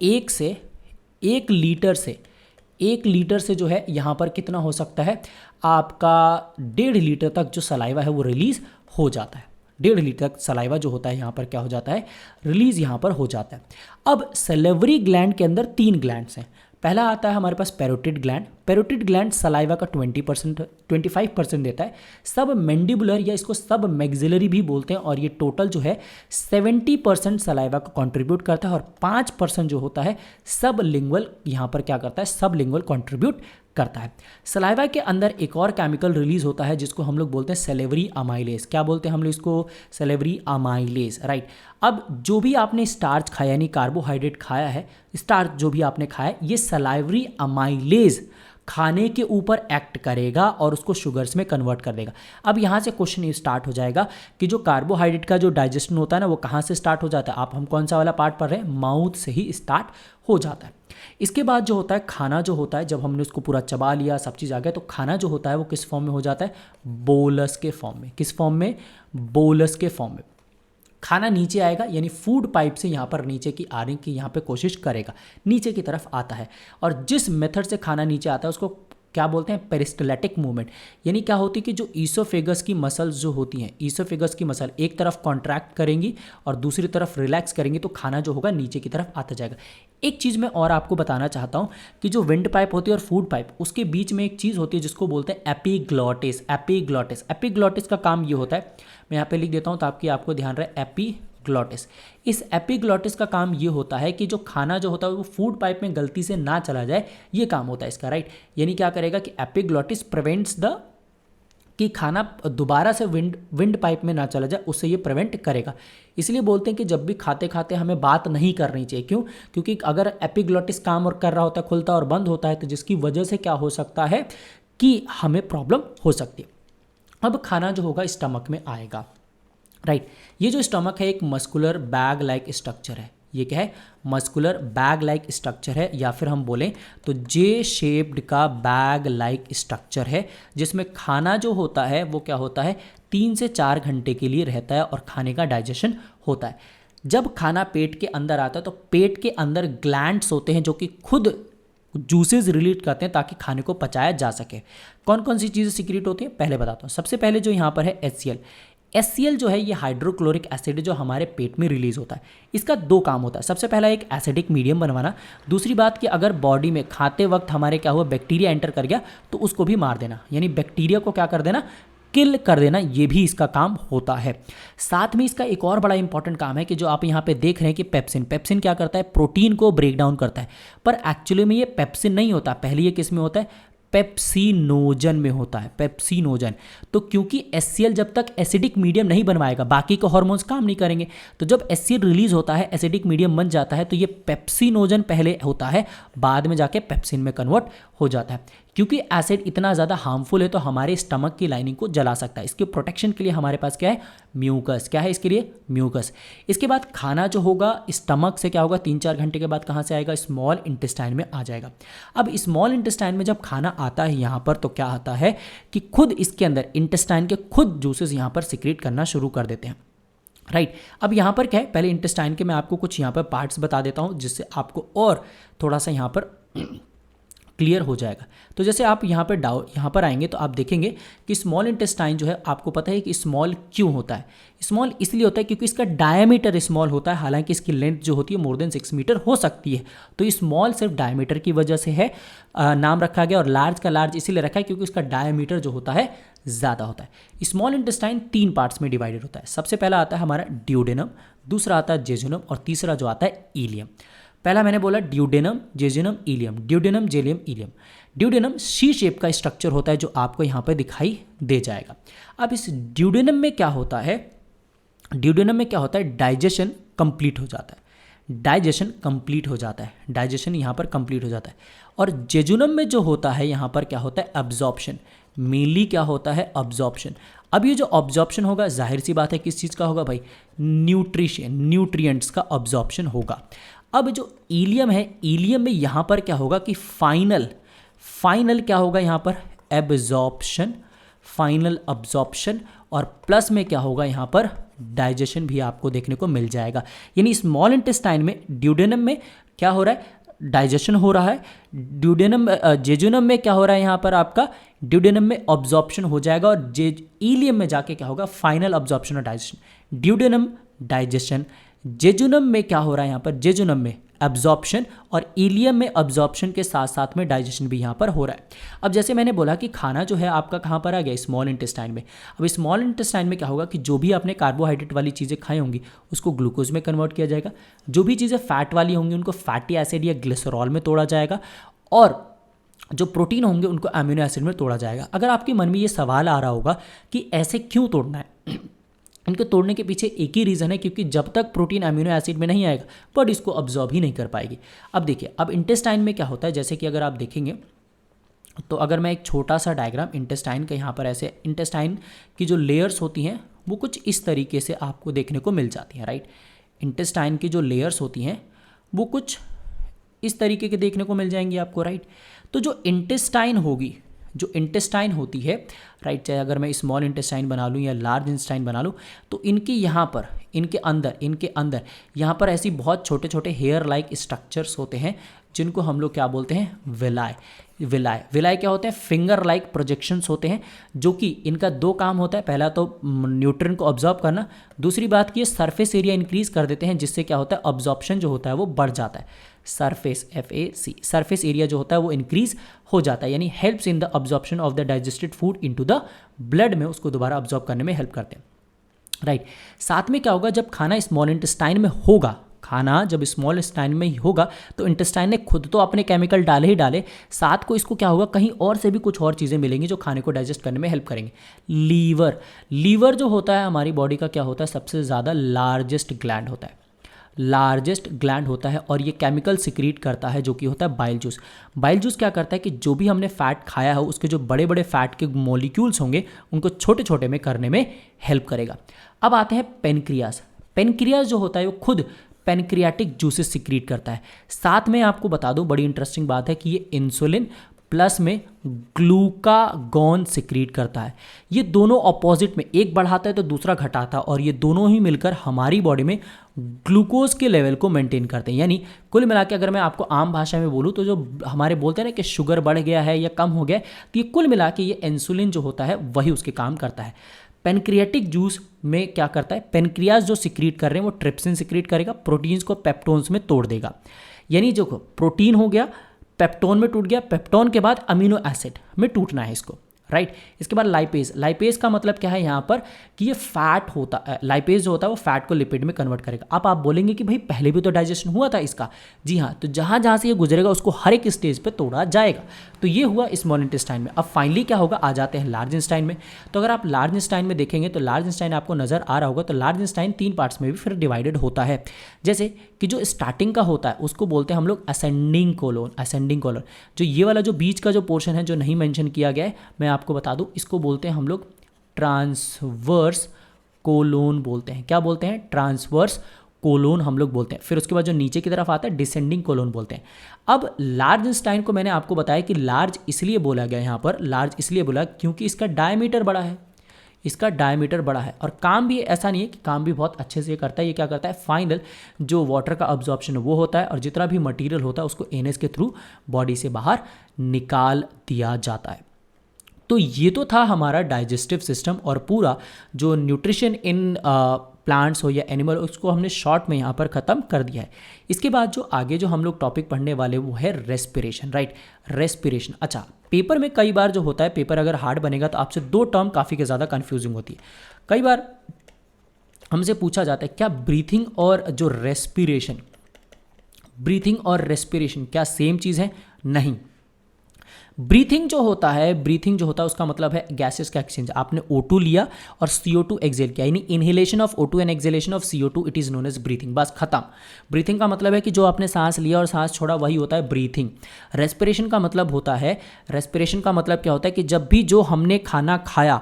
एक लीटर से जो है यहाँ पर कितना हो सकता है आपका 1.5 लीटर तक जो सलाइवा है वो रिलीज़ हो जाता है। 1.5 लीटर तक सलाइवा जो होता है यहाँ पर क्या हो जाता है, रिलीज़ यहाँ पर हो जाता है। अब सलेवरी ग्लैंड के अंदर 3 ग्लैंड्स हैं। पहला आता है हमारे पास parotid gland. Parotid gland saliva का 25% देता है। सब मैंडिबुलर या इसको सब मैग्जिलरी भी बोलते हैं, और ये टोटल जो है 70% सलाइवा को कंट्रीब्यूट करता है, और 5% जो होता है सब लिंगुअल यहाँ पर क्या करता है, सब लिंगुअल कंट्रीब्यूट करता है। सलाइवा के अंदर एक और केमिकल रिलीज होता है जिसको हम लोग बोलते हैं सेलेवरी अमाइलेज। क्या बोलते हैं हम लोग इसको, सेलेवरी अमाइलेज, राइट। अब जो भी आपने स्टार्च खाया यानी कार्बोहाइड्रेट खाया है, स्टार्च जो भी आपने खाया है, ये सलाइवरी अमाइलेज खाने के ऊपर एक्ट करेगा और उसको शुगर्स में कन्वर्ट कर देगा। अब यहाँ से क्वेश्चन स्टार्ट हो जाएगा कि जो कार्बोहाइड्रेट का जो डाइजेशन होता है ना वो कहाँ से स्टार्ट हो जाता है। आप हम कौन सा वाला पार्ट पढ़ रहे हैं, माउथ से ही स्टार्ट हो जाता है। इसके बाद जो होता है खाना जो होता है, जब हमने उसको पूरा चबा लिया, सब चीज़ आ गया, तो खाना जो होता है वो किस फॉर्म में हो जाता है, बोलस के फॉर्म में। किस फॉर्म में, बोलस के फॉर्म में खाना नीचे आएगा, यानी फूड पाइप से यहाँ पर नीचे की आने की यहाँ पे कोशिश करेगा, नीचे की तरफ आता है। और जिस मेथड से खाना नीचे आता है उसको क्या बोलते हैं, पेरिस्टलेटिक मूवमेंट। यानी क्या होती है कि जो ईसोफेगस की मसल्स जो होती हैं, ईसोफेगस की मसल एक तरफ कॉन्ट्रैक्ट करेंगी और दूसरी तरफ रिलैक्स करेंगी, तो खाना जो होगा नीचे की तरफ आता जाएगा। एक चीज़ मैं और आपको बताना चाहता हूँ कि जो विंड पाइप होती है और फूड पाइप, उसके बीच में एक चीज़ होती है जिसको बोलते हैं एपिग्लॉटिस। एपिग्लॉटिस, एपिग्लॉटिस का काम ये होता है, मैं यहाँ पे लिख देता हूँ ताकि आपको ध्यान रहे, एपिग्लॉटिस। इस एपिग्लॉटिस का काम ये होता है कि जो खाना जो होता है वो फूड पाइप में गलती से ना चला जाए, ये काम होता है इसका, राइट। यानी क्या करेगा कि एपिग्लॉटिस प्रिवेंट्स द कि खाना दोबारा से विंड पाइप में ना चला जाए, उससे ये प्रिवेंट करेगा। इसलिए बोलते हैं कि जब भी खाते खाते हमें बात नहीं करनी चाहिए। क्यों? क्योंकि अगर एपिग्लॉटिस काम और कर रहा होता है, खुलता और बंद होता है, तो जिसकी वजह से क्या हो सकता है कि हमें प्रॉब्लम हो सकती है। अब खाना जो होगा स्टमक में आएगा, राइट। ये जो स्टमक है एक मस्कुलर बैग लाइक स्ट्रक्चर है। ये क्या है, मस्कुलर बैग लाइक स्ट्रक्चर है, या फिर हम बोलें तो जे शेप्ड का बैग लाइक स्ट्रक्चर है, जिसमें खाना जो होता है वो क्या होता है 3 से 4 घंटे के लिए रहता है और खाने का डाइजेशन होता है। जब खाना पेट के अंदर आता है तो पेट के अंदर ग्लैंड्स होते हैं जो कि खुद जूसेस रिलीज करते हैं ताकि खाने को पचाया जा सके। कौन कौन सी चीज़ें सीक्रेट होती हैं पहले बताता हूँ। सबसे पहले जो यहाँ पर है HCl। HCl जो है ये हाइड्रोक्लोरिक एसिड जो हमारे पेट में रिलीज होता है। इसका 2 काम होता है। सबसे पहला एक एसिडिक मीडियम बनवाना, दूसरी बात कि अगर बॉडी में खाते वक्त हमारे क्या हुआ बैक्टीरिया एंटर कर गया तो उसको भी मार देना, यानी बैक्टीरिया को क्या कर देना, किल कर देना, ये भी इसका काम होता है। साथ में इसका एक और बड़ा इंपॉर्टेंट काम है कि जो आप यहाँ पे देख रहे हैं कि पेप्सिन क्या करता है, प्रोटीन को ब्रेक डाउन करता है, पर एक्चुअली में ये पेप्सिन नहीं होता। पहले ये किस में होता है, पेप्सिनोजन में होता है, पेप्सिनोजन। तो क्योंकि HCl जब तक एसिडिक मीडियम नहीं बनवाएगा बाकी के हार्मोन्स काम नहीं करेंगे, तो जब HCl रिलीज होता है एसिडिक मीडियम बन जाता है तो ये पेप्सिनोजन पहले होता है, बाद में जाके पेप्सिन में कन्वर्ट हो जाता है। क्योंकि एसिड इतना ज़्यादा हार्मफुल है तो हमारे स्टमक की लाइनिंग को जला सकता है। इसके प्रोटेक्शन के लिए हमारे पास क्या है, म्यूकस। क्या है इसके लिए, म्यूकस। इसके बाद खाना जो होगा स्टमक से क्या होगा 3-4 घंटे के बाद कहाँ से आएगा, स्मॉल इंटेस्टाइन में आ जाएगा। अब स्मॉल इंटेस्टाइन में जब खाना आता है यहाँ पर तो क्या आता है कि खुद इसके अंदर इंटेस्टाइन के खुद जूसेस यहाँ पर सिक्रेट करना शुरू कर देते हैं, राइट। अब यहाँ पर क्या है, पहले इंटेस्टाइन के मैं आपको कुछ यहाँ पर पार्ट्स बता देता हूँ जिससे आपको और थोड़ा सा यहाँ पर क्लियर हो जाएगा। तो जैसे आप यहाँ पर आएंगे तो आप देखेंगे कि स्मॉल इंटेस्टाइन जो है, आपको पता है कि स्मॉल क्यों होता है। स्मॉल इसलिए होता है क्योंकि इसका डायमीटर स्मॉल होता है, हालांकि इसकी लेंथ जो होती है मोर देन 6 मीटर हो सकती है। तो स्मॉल सिर्फ डायमीटर की वजह से है नाम रखा गया, और लार्ज का लार्ज इसीलिए रखा है क्योंकि उसका डायमीटर जो होता है ज़्यादा होता है। स्मॉल इंटेस्टाइन 3 पार्ट्स में डिवाइडेड होता है। सबसे पहला आता है हमारा ड्यूडेनम, दूसरा आता है जेजुनम, और तीसरा जो आता है इलियम। पहला मैंने बोला duodenum, jejunum, ileum. Duodenum, jejunum, ileum. Duodenum C shape का स्ट्रक्चर होता है जो आपको यहाँ पर दिखाई दे जाएगा। अब इस ड्यूडेनम में क्या होता है, ड्यूडेनम में क्या होता है, डाइजेशन कंप्लीट हो जाता है, डाइजेशन कंप्लीट हो जाता है, डाइजेशन यहाँ पर कंप्लीट हो जाता है। और जेजुनम में जो होता है यहाँ पर क्या होता है, एब्जॉर्प्शन। मेनली क्या होता है, अब्जॉर्प्शन। अब ये जो अब्जॉर्प्शन होगा जाहिर सी बात है किस चीज़ का होगा भाई, न्यूट्रिएंट्स का अब्जॉर्प्शन होगा। अब जो इलियम है, इलियम में यहाँ पर क्या होगा कि फाइनल क्या होगा यहाँ पर, एब्जॉर्प्शन, फाइनल अब्जॉर्प्शन, और प्लस में क्या होगा यहाँ पर डाइजेशन भी आपको देखने को मिल जाएगा। यानी स्मॉल इंटेस्टाइन में, ड्यूडेनम में क्या हो रहा है, डाइजेशन हो रहा है। ड्यूडेनम जेजुनम में क्या हो रहा है, यहाँ पर आपका ड्यूडेनम में ऑब्जॉर्प्शन हो जाएगा, और इलियम में जाके क्या होगा, फाइनल ऑब्जॉर्प्शन और डाइजेशन। ड्यूडेनम डाइजेशन, जेजुनम में क्या हो रहा है, यहाँ पर जेजुनम में एब्जॉर्प्शन, और इलियम में एब्जॉर्प्शन के साथ साथ में डाइजेशन भी यहाँ पर हो रहा है। अब जैसे मैंने बोला कि खाना जो है आपका कहाँ पर आ गया, स्मॉल इंटेस्टाइन में। अब स्मॉल इंटेस्टाइन में क्या होगा कि जो भी आपने कार्बोहाइड्रेट वाली चीज़ें खाई होंगी उसको ग्लूकोज में कन्वर्ट किया जाएगा, जो भी चीज़ें फैट वाली होंगी उनको फैटी एसिड या ग्लिसरॉल में तोड़ा जाएगा, और जो प्रोटीन होंगे उनको अमीनो एसिड में तोड़ा जाएगा। अगर आपके मन में ये सवाल आ रहा होगा कि ऐसे क्यों तोड़ना है, इनको तोड़ने के पीछे एक ही रीज़न है, क्योंकि जब तक प्रोटीन अमीनो एसिड में नहीं आएगा बॉडी इसको अब्जॉर्ब ही नहीं कर पाएगी। अब देखिए, अब इंटेस्टाइन में क्या होता है, जैसे कि अगर आप देखेंगे तो अगर मैं एक छोटा सा डायग्राम इंटेस्टाइन का, यहाँ पर ऐसे इंटेस्टाइन की जो लेयर्स होती हैं वो कुछ इस तरीके से आपको देखने को मिल जाती हैं, राइट। इंटेस्टाइन की जो लेयर्स होती हैं वो कुछ इस तरीके के देखने को मिल जाएंगी आपको, राइट। तो जो इंटेस्टाइन होगी, जो इंटेस्टाइन होती है, राइट, चाहे अगर मैं स्मॉल इंटेस्टाइन बना लूँ या लार्ज इंटेस्टाइन बना लूँ, तो इनके यहाँ पर, इनके अंदर यहाँ पर ऐसी बहुत छोटे छोटे हेयर लाइक स्ट्रक्चर्स होते हैं जिनको हम लोग क्या बोलते हैं, विलाय। विलाय क्या होते हैं, फिंगर लाइक प्रोजेक्शंस होते हैं, जो कि इनका दो काम होता है। पहला तो न्यूट्रिएंट को ऑब्जॉर्ब करना, दूसरी बात कि ये सरफेस एरिया इंक्रीज कर देते हैं, जिससे क्या होता है, ऑब्जॉर्प्शन जो होता है वो बढ़ जाता है। सरफेस, FAC, सरफेस एरिया जो होता है वो इंक्रीज हो जाता है, यानी helps in the absorption of the digested food into the blood में, उसको दोबारा ऑब्जॉर्ब करने में हेल्प करते हैं, राइट। साथ में क्या होगा, जब खाना स्मॉल इंटेस्टाइन में होगा, खाना जब स्मॉल इंटेस्टाइन में ही होगा तो इंटेस्टाइन ने खुद तो अपने केमिकल डाले ही डाले, साथ को इसको क्या होगा, कहीं और से भी कुछ और चीज़ें मिलेंगी जो खाने को डाइजेस्ट करने में हेल्प करेंगे। लीवर जो होता है हमारी बॉडी का क्या होता है, सबसे ज़्यादा लार्जेस्ट ग्लैंड होता है, लार्जेस्ट ग्लैंड होता है, और ये केमिकल सिक्रीट करता है जो कि होता है बाइल जूस। बाइल जूस क्या करता है कि जो भी हमने फैट खाया है उसके जो बड़े बड़े फैट के मॉलिक्यूल्स होंगे उनको छोटे छोटे में करने में हेल्प करेगा। अब आते हैं पेनक्रियाज। पेनक्रियाज जो होता है वो खुद पेनक्रियाटिक जूसेस सिक्रीट करता है। साथ में आपको बता दूं, बड़ी इंटरेस्टिंग बात है कि ये इंसुलिन प्लस में ग्लूकागॉन सिक्रीट करता है। ये दोनों ऑपोजिट में, एक बढ़ाता है तो दूसरा घटाता है, और ये दोनों ही मिलकर हमारी बॉडी में ग्लूकोज के लेवल को मेंटेन करते हैं। यानी कुल मिला के अगर मैं आपको आम भाषा में बोलूँ तो जो हमारे बोलते हैं ना कि शुगर बढ़ गया है या कम हो गया है, तो ये कुल मिला के ये इंसुलिन जो होता है वही उसके काम करता है। पेनक्रियाटिक जूस में क्या करता है, पेनक्रियाज जो सिक्रीट कर रहे हैं वो ट्रिप्सिन सिक्रीट करेगा, प्रोटीन्स को पेप्टोन्स में तोड़ देगा। यानी जो प्रोटीन हो गया पेप्टोन में टूट गया, पेप्टोन के बाद अमीनो एसिड में टूटना है इसको, राइट। इसके बाद लाइपेज। लाइपेज का मतलब क्या है यहाँ पर कि ये फैट होता है, लाइपेज जो होता है वो फैट को लिपिड में कन्वर्ट करेगा। अब आप बोलेंगे कि भाई पहले भी तो डाइजेशन हुआ था इसका, जी हाँ, तो जहाँ जहाँ से ये गुजरेगा उसको हर एक स्टेज पे तोड़ा जाएगा। तो ये हुआ स्मॉल इंटेस्टाइन में। अब फाइनली क्या होगा, आ जाते हैं लार्ज इंटेस्टाइन में। तो अगर आप लार्ज इंटेस्टाइन में देखेंगे तो लार्ज इंटेस्टाइन आपको नजर आ रहा होगा, तो लार्ज इंटेस्टाइन 3 पार्ट्स में भी फिर डिवाइडेड होता है। जैसे कि जो स्टार्टिंग का होता है उसको बोलते हैं हम लोग असेंडिंग कोलोन। असेंडिंग कोलोन, जो ये वाला जो बीच का जो पोर्शन है जो नहीं मेंशन किया गया है, मैं आपको बता दूं, इसको बोलते हैं हम लोग ट्रांसवर्स कोलोन बोलते हैं। क्या बोलते हैं, ट्रांसवर्स कोलोन हम लोग बोलते हैं। फिर उसके बाद जो नीचे की तरफ आता है डिसेंडिंग कोलोन बोलते हैं। अब लार्ज इंटेस्टाइन को मैंने आपको बताया कि लार्ज इसलिए बोला गया, यहाँ पर लार्ज इसलिए बोला क्योंकि इसका डायमीटर बड़ा है, इसका डायमीटर बड़ा है, और काम भी ऐसा नहीं है कि काम भी बहुत अच्छे से करता है। ये क्या करता है, फाइनल जो वाटर का अब्जॉर्प्शन वो होता है, और जितना भी मटेरियल होता है उसको एनएस के थ्रू बॉडी से बाहर निकाल दिया जाता है। तो ये तो था हमारा डाइजेस्टिव सिस्टम, और पूरा जो न्यूट्रिशन इन प्लांट्स हो या एनिमल, उसको हमने शॉर्ट में यहाँ पर ख़त्म कर दिया है। इसके बाद जो आगे जो हम लोग टॉपिक पढ़ने वाले वो है रेस्पिरेशन, राइट। रेस्पिरेशन, अच्छा, पेपर में कई बार जो होता है, पेपर अगर हार्ड बनेगा तो आपसे 2 टर्म काफ़ी ज़्यादा कन्फ्यूजिंग होती है। कई बार हमसे पूछा जाता है क्या ब्रीथिंग और जो रेस्पिरेशन, ब्रीथिंग और रेस्पिरेशन क्या सेम चीज़ है? नहीं। ब्रीथिंग जो होता है उसका मतलब है गैसेस का एक्सचेंज। आपने O2 लिया और CO2 एक्सेल किया, यानी inhalation of O2 and exhalation of CO2, it is known as breathing. बस खत्म। ब्रीथिंग का मतलब है कि जो आपने सांस लिया और सांस छोड़ा वही होता है ब्रीथिंग। रेस्पिरेशन का मतलब होता है, रेस्पिरेशन का मतलब क्या होता है कि जब भी जो हमने खाना खाया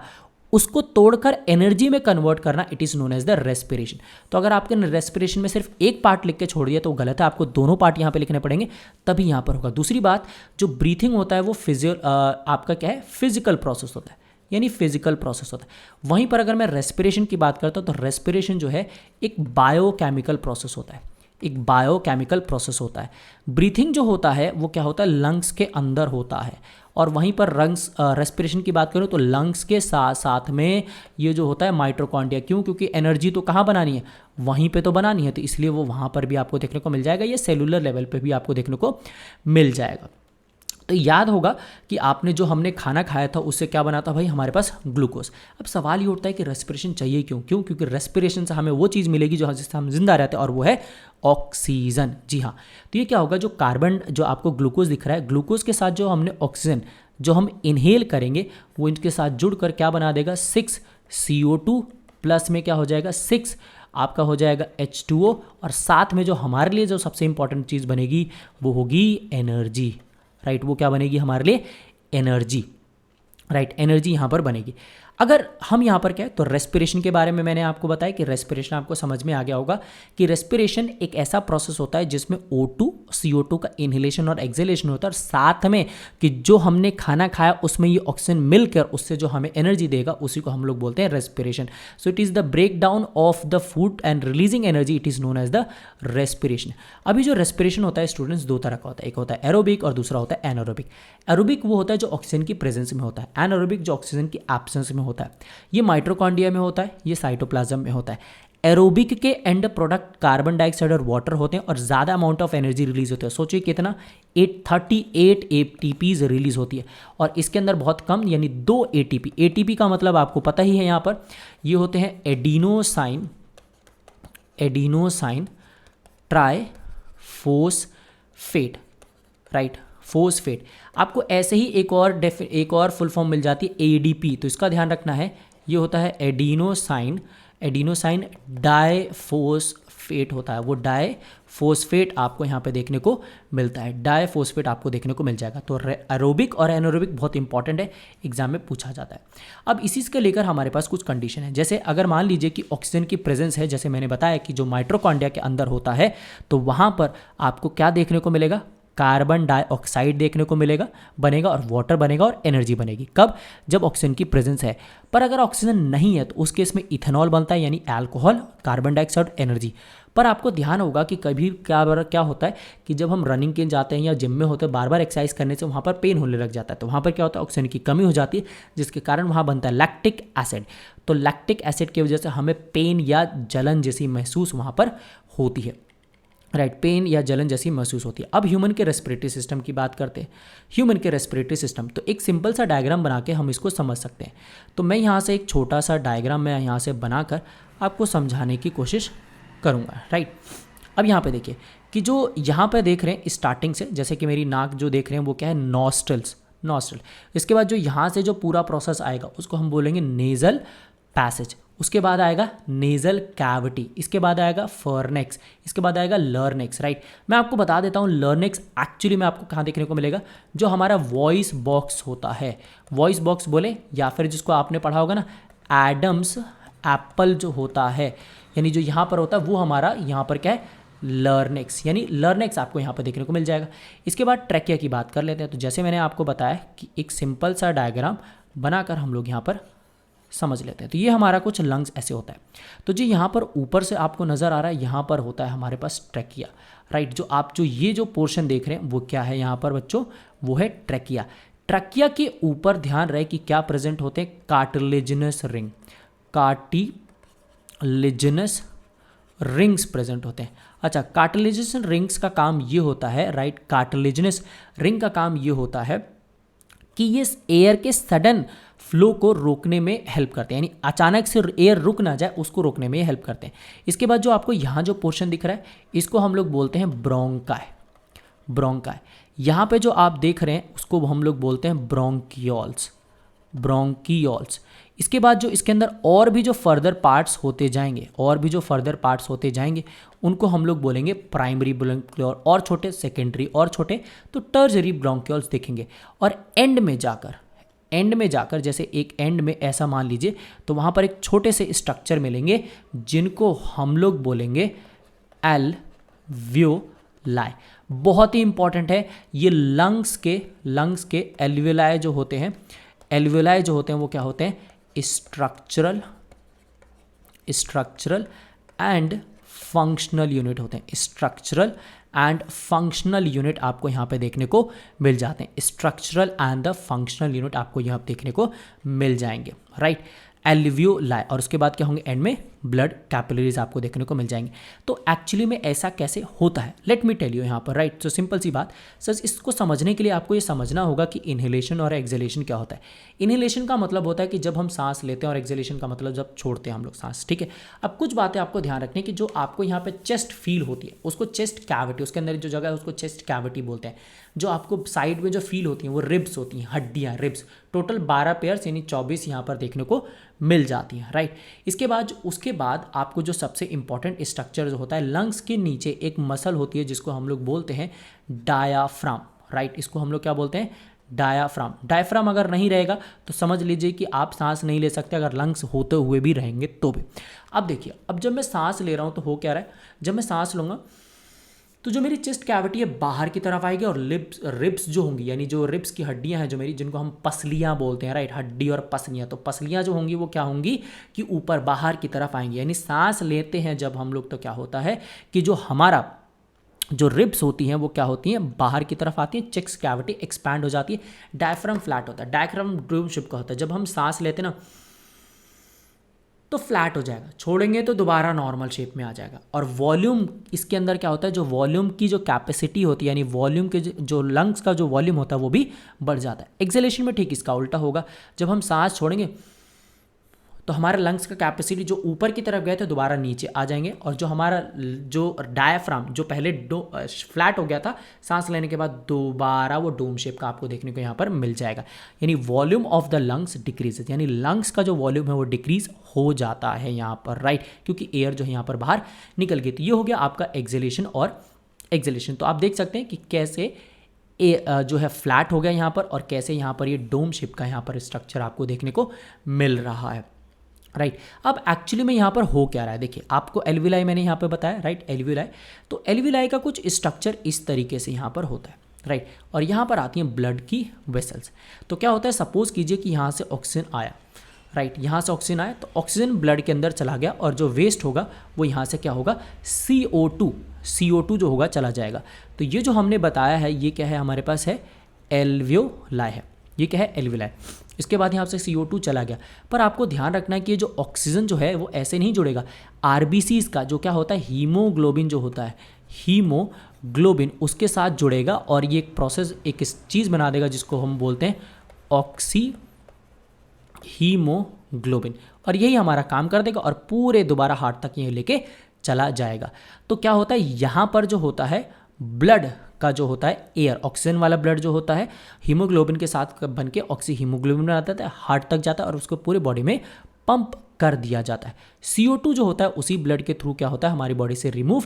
उसको तोड़कर एनर्जी में कन्वर्ट करना, it is known as the respiration. तो अगर आपके रेस्पिरेशन में सिर्फ एक पार्ट लिख के छोड़ दिया तो गलत है, आपको दोनों पार्ट यहाँ पे लिखने पड़ेंगे, तभी यहाँ पर होगा। दूसरी बात, जो ब्रीथिंग होता है वो आपका क्या है, फिजिकल प्रोसेस होता है, यानी फिजिकल प्रोसेस होता है। वहीं पर अगर मैं रेस्पिरेशन की बात करता हूँ तो रेस्पिरेशन जो है एक बायोकेमिकल प्रोसेस होता है, एक बायोकेमिकल प्रोसेस होता है। ब्रीथिंग जो होता है वो क्या होता है, लंग्स के अंदर होता है। और वहीं पर रेस्पिरेशन की बात करूँ तो लंग्स के साथ साथ में ये जो होता है माइटोकॉन्ड्रिया, क्यों, क्योंकि एनर्जी तो कहाँ बनानी है, वहीं पे तो बनानी है, तो इसलिए वो वहाँ पर भी आपको देखने को मिल जाएगा, ये सेलुलर लेवल पे भी आपको देखने को मिल जाएगा। तो याद होगा कि आपने जो हमने खाना खाया था उससे क्या बना था भाई, हमारे पास ग्लूकोज। अब सवाल ये उठता है कि रेस्पिरेशन चाहिए क्यों, क्योंकि रेस्पिरेशन से हमें वो चीज़ मिलेगी जो जिससे हम जिंदा रहते हैं, और वो है ऑक्सीजन। जी हाँ, तो ये क्या होगा, जो कार्बन, जो आपको ग्लूकोज दिख रहा है, ग्लूकोज के साथ जो हमने ऑक्सीजन जो हम इनहेल करेंगे वो इनके साथ जुड़कर क्या बना देगा, 6 CO2 प्लस में क्या हो जाएगा, 6 आपका हो जाएगा H2O, और साथ में जो हमारे लिए जो सबसे इंपॉर्टेंट चीज़ बनेगी वो होगी एनर्जी, राइट। वो क्या बनेगी हमारे लिए, एनर्जी, राइट, एनर्जी यहाँ पर बनेगी। अगर हम यहाँ पर क्या है, तो रेस्पिरेशन के बारे में मैंने आपको बताया कि रेस्पिरेशन आपको समझ में आ गया होगा कि रेस्पिरेशन एक ऐसा प्रोसेस होता है जिसमें O2 CO2 का इनहेलेशन और एक्सहेलेशन होता है, और साथ में कि जो हमने खाना खाया उसमें ये ऑक्सीजन मिलकर उससे जो हमें एनर्जी देगा उसी को हम लोग बोलते हैं respiration. So it is the break down of the food and releasing energy, it is known as the respiration. अभी जो रेस्पिरेशन होता है स्टूडेंट्स, दो तरह का होता है, एक होता है एरोबिक और दूसरा होता है एनारोबिक। एरोबिक वो होता है जो ऑक्सीजन की प्रेजेंस में होता है, एनारोबिक जो ऑक्सीजन की एब्सेंस में होता है। ये माइटोकॉन्ड्रिया में होता है, ये साइटोप्लाज्म में होता है। एरोबिक के एंड प्रोडक्ट कार्बन डाइऑक्साइड और वाटर होते हैं और ज़्यादा अमाउंट ऑफ एनर्जी रिलीज होती है। सोचिए कितना, 838 ATPs रिलीज होती है, और इसके अंदर बहुत कम यानी 2 ATP। ATP का मतलब आपको पता ही है, यहाँ पर ये होते हैं एडिनोसाइन ट्राइफॉस्फेट, राइट, फॉस्फेट। आपको ऐसे ही एक और फुल फॉर्म मिल जाती है ADP, तो इसका ध्यान रखना है, ये होता है एडिनोसाइन डाइफॉस्फेट होता है, वो डाइफॉस्फेट आपको यहाँ पे देखने को मिलता है, डाइफॉस्फेट आपको देखने को मिल जाएगा। तो एरोबिक और एनारोबिक बहुत इंपॉर्टेंट है, एग्जाम में पूछा जाता है। अब इसी से लेकर हमारे पास कुछ कंडीशन है, जैसे अगर मान लीजिए कि ऑक्सीजन की प्रेजेंस है, जैसे मैंने बताया कि जो माइटोकॉन्ड्रिया के अंदर होता है, तो वहाँ पर आपको क्या देखने को मिलेगा, कार्बन डाइऑक्साइड देखने को मिलेगा, बनेगा, और वाटर बनेगा और एनर्जी बनेगी। कब, जब ऑक्सीजन की प्रेजेंस है। पर अगर ऑक्सीजन नहीं है तो उस केस में इथेनॉल बनता है, यानी अल्कोहल, कार्बन डाइऑक्साइड, एनर्जी। पर आपको ध्यान होगा कि कभी क्या होता है कि जब हम रनिंग के जाते हैं या जिम में होते हैं, बार बार एक्सरसाइज करने से वहाँ पर पेन होने लग जाता है, तो वहाँ पर क्या होता है, ऑक्सीजन की कमी हो जाती है, जिसके कारण वहाँ बनता है लैक्टिक एसिड। तो लैक्टिक एसिड की वजह से हमें पेन या जलन जैसी महसूस वहाँ पर होती है, राइट, पेन या जलन जैसी महसूस होती है। अब ह्यूमन के रेस्पिरेटरी सिस्टम की बात करते हैं। ह्यूमन के रेस्पिरेटरी सिस्टम, तो एक सिंपल सा डायग्राम बना के हम इसको समझ सकते हैं। तो मैं यहाँ से एक छोटा सा डायग्राम मैं यहाँ से बनाकर आपको समझाने की कोशिश करूँगा, राइट। अब यहाँ पे देखिए कि जो यहाँ पे देख रहे हैं स्टार्टिंग से, जैसे कि मेरी नाक जो देख रहे हैं वो क्या है, नॉस्ट्रल। इसके बाद जो यहाँ से जो पूरा प्रोसेस आएगा उसको हम बोलेंगे नेजल पैसेज। उसके बाद आएगा नेजल कैविटी, इसके बाद आएगा फॉर्नेक्स, इसके बाद आएगा लर्नेक्स, राइट। मैं आपको बता देता हूँ लर्नेक्स एक्चुअली में आपको कहाँ देखने को मिलेगा, जो हमारा वॉइस बॉक्स होता है, वॉइस बॉक्स बोले, या फिर जिसको आपने पढ़ा होगा ना एडम्स एप्पल जो होता है, यानी जो यहाँ पर होता है वो हमारा यहाँ पर क्या है, लर्नेक्स, यानी लर्नेक्स आपको यहाँ पर देखने को मिल जाएगा। इसके बाद ट्रैकिया की बात कर लेते हैं। तो जैसे मैंने आपको बताया कि एक सिंपल सा डायग्राम बनाकर हम लोग यहाँ पर समझ लेते हैं। तो ये हमारा कुछ लंग्स ऐसे होता है। तो जी यहाँ पर ऊपर से आपको नज़र आ रहा है, यहाँ पर होता है हमारे पास ट्रैकिया, राइट। जो ये जो पोर्शन देख रहे हैं वो क्या है यहाँ पर बच्चों, वो है ट्रैकिया। ट्रैकिया के ऊपर ध्यान रहे कि क्या प्रेजेंट होते हैं, cartilaginous ring, cartilaginous rings present होते हैं। अच्छा, कार्टिलेजिनस रिंग्स का काम ये होता है, राइट, कार्टिलेजिनस रिंग का काम ये होता है कि ये एयर के सडन फ्लो को रोकने में हेल्प करते हैं, यानी अचानक से एयर रुक ना जाए उसको रोकने में हेल्प करते हैं। इसके बाद जो आपको यहाँ जो पोर्शन दिख रहा है इसको हम लोग बोलते हैं ब्रोंकाई। यहाँ पे जो आप देख रहे हैं उसको हम लोग बोलते हैं ब्रोंकियोल्स। इसके बाद जो इसके अंदर और भी जो फर्दर पार्ट्स होते जाएंगे उनको हम लोग बोलेंगे प्राइमरी ब्रोंकियोल, और छोटे सेकेंडरी, और छोटे तो टर्जरी ब्रोंकियोल्स देखेंगे। और एंड में जाकर एंड में जाकर, जैसे एक एंड में ऐसा मान लीजिए, तो वहाँ पर एक छोटे से स्ट्रक्चर मिलेंगे जिनको हम लोग बोलेंगे एल्वियोलाई। बहुत ही इंपॉर्टेंट है ये। लंग्स के एल्वियोलाई जो होते हैं, एल्वियोलाई जो होते हैं वो क्या होते हैं? स्ट्रक्चरल एंड फंक्शनल यूनिट होते हैं। स्ट्रक्चरल एंड फंक्शनल यूनिट आपको यहाँ पे देखने को मिल जाते हैं। Structural and the functional unit आपको यहाँ पे देखने को मिल जाएंगे, राइट। एल्वियोलाई, और उसके बाद क्या होंगे? एंड में ब्लड कैपिलरीज आपको देखने को मिल जाएंगे। तो एक्चुअली में ऐसा कैसे होता है, लेट मी टेल यू यहाँ पर, राइट। तो सिंपल सी बात सर, इसको समझने के लिए आपको ये समझना होगा कि इनहेलेशन और एक्सहेलेशन क्या होता है। इनहेलेशन का मतलब होता है कि जब हम सांस लेते हैं, और एक्सहेलेशन का मतलब जब छोड़ते हैं हम लोग सांस, ठीक है। अब कुछ बातें आपको ध्यान रखनी कि जो आपको यहाँ पे चेस्ट फील होती है उसको चेस्ट कैविटी, उसके अंदर जो जगह है उसको चेस्ट कैविटी बोलते हैं। जो आपको साइड में जो फील होती हैं वो रिब्स होती हैं, हड्डियाँ, रिब्स। टोटल 12 पेयर्स यानी 24 यहाँ पर देखने को मिल जाती हैं, राइट। उसके बाद आपको जो सबसे इंपॉर्टेंट स्ट्रक्चर जो होता है, लंग्स के नीचे एक मसल होती है जिसको हम लोग बोलते हैं डायाफ्राम, राइट। इसको हम लोग क्या बोलते हैं? डायाफ्राम। डायाफ्राम अगर नहीं रहेगा तो समझ लीजिए कि आप सांस नहीं ले सकते, अगर लंग्स होते हुए भी रहेंगे तो भी। अब देखिए, अब जब मैं सांस ले रहा हूँ तो हो क्या रहा है, जब मैं सांस लूँगा तो जो मेरी चेस्ट कैविटी है बाहर की तरफ आएगी, और रिब्स जो होंगी, यानी जो रिब्स की हड्डियां हैं जो मेरी, जिनको हम पसलियां बोलते हैं, राइट। हड्डी और पसलियां, तो पसलियां जो होंगी वो क्या होंगी कि ऊपर बाहर की तरफ आएंगी। यानी सांस लेते हैं जब हम लोग तो क्या होता है कि जो हमारा जो रिब्स होती हैं वो क्या होती हैं? बाहर की तरफ आती हैं, चेस्ट कैविटी एक्सपैंड हो जाती है, डायफ्राम फ्लैट होता है। डायफ्राम ड्यूम शिप का होता है। जब हम सांस लेते हैं ना तो फ्लैट हो जाएगा, छोड़ेंगे तो दोबारा नॉर्मल शेप में आ जाएगा। और वॉल्यूम इसके अंदर क्या होता है, जो वॉल्यूम की जो कैपेसिटी होती है, यानी वॉल्यूम के जो लंग्स का जो वॉल्यूम होता है वो भी बढ़ जाता है। एक्सहेलेशन में ठीक इसका उल्टा होगा। जब हम सांस छोड़ेंगे तो हमारे लंग्स का कैपेसिटी जो ऊपर की तरफ गए थे दोबारा नीचे आ जाएंगे, और जो हमारा जो डायफ्राम जो पहले फ्लैट हो गया था सांस लेने के बाद, दोबारा वो डोम शेप का आपको देखने को यहाँ पर मिल जाएगा। यानी volume of the lungs decreases, यानी लंग्स का जो वॉल्यूम है वो डिक्रीज हो जाता है यहाँ पर, राइट, क्योंकि एयर जो है यहाँ पर बाहर निकल गई। तो ये हो गया आपका एक्सहेलेशन और एक्सहेलेशन। तो आप देख सकते हैं कि कैसे जो है फ्लैट हो गया यहाँ पर, और कैसे यहाँ पर ये डोम शेप का यहाँ पर स्ट्रक्चर आपको देखने को मिल रहा है, राइट। अब एक्चुअली में यहाँ पर हो क्या रहा है, देखिए आपको एल्वियोलाई मैंने यहाँ पे बताया, राइट। एल्वियोलाई, तो एल्वियोलाई का कुछ स्ट्रक्चर इस तरीके से यहाँ पर होता है, राइट। और यहाँ पर आती हैं ब्लड की वेसल्स। तो क्या होता है, सपोज कीजिए कि यहाँ से ऑक्सीजन आया, राइट, यहाँ से ऑक्सीजन आया तो ऑक्सीजन ब्लड के अंदर चला गया, और जो वेस्ट होगा वो यहाँ से क्या होगा, CO2 जो होगा चला जाएगा। तो ये जो हमने बताया है ये क्या है, हमारे पास है एल्वियोलाई है। ये क्या है, एल्वियोलाई। इसके बाद यहाँ से CO2 चला गया, पर आपको ध्यान रखना है कि ये जो ऑक्सीजन जो है वो ऐसे नहीं जुड़ेगा। RBCs का जो क्या होता है, हीमोग्लोबिन जो होता है, हीमोग्लोबिन उसके साथ जुड़ेगा, और ये एक प्रोसेस एक चीज़ बना देगा जिसको हम बोलते हैं ऑक्सी हीमोग्लोबिन, और यही हमारा काम कर देगा, और पूरे दोबारा हार्ट तक ये लेके चला जाएगा। तो क्या होता है, यहाँ पर जो होता है ब्लड का जो होता है एयर, ऑक्सीजन वाला ब्लड जो होता है हीमोग्लोबिन के साथ बन के ऑक्सी हीमोग्लोबिन बनाता है, हार्ट तक जाता है और उसको पूरे बॉडी में पंप कर दिया जाता है। CO2 जो होता है उसी ब्लड के थ्रू क्या होता है, हमारी बॉडी से रिमूव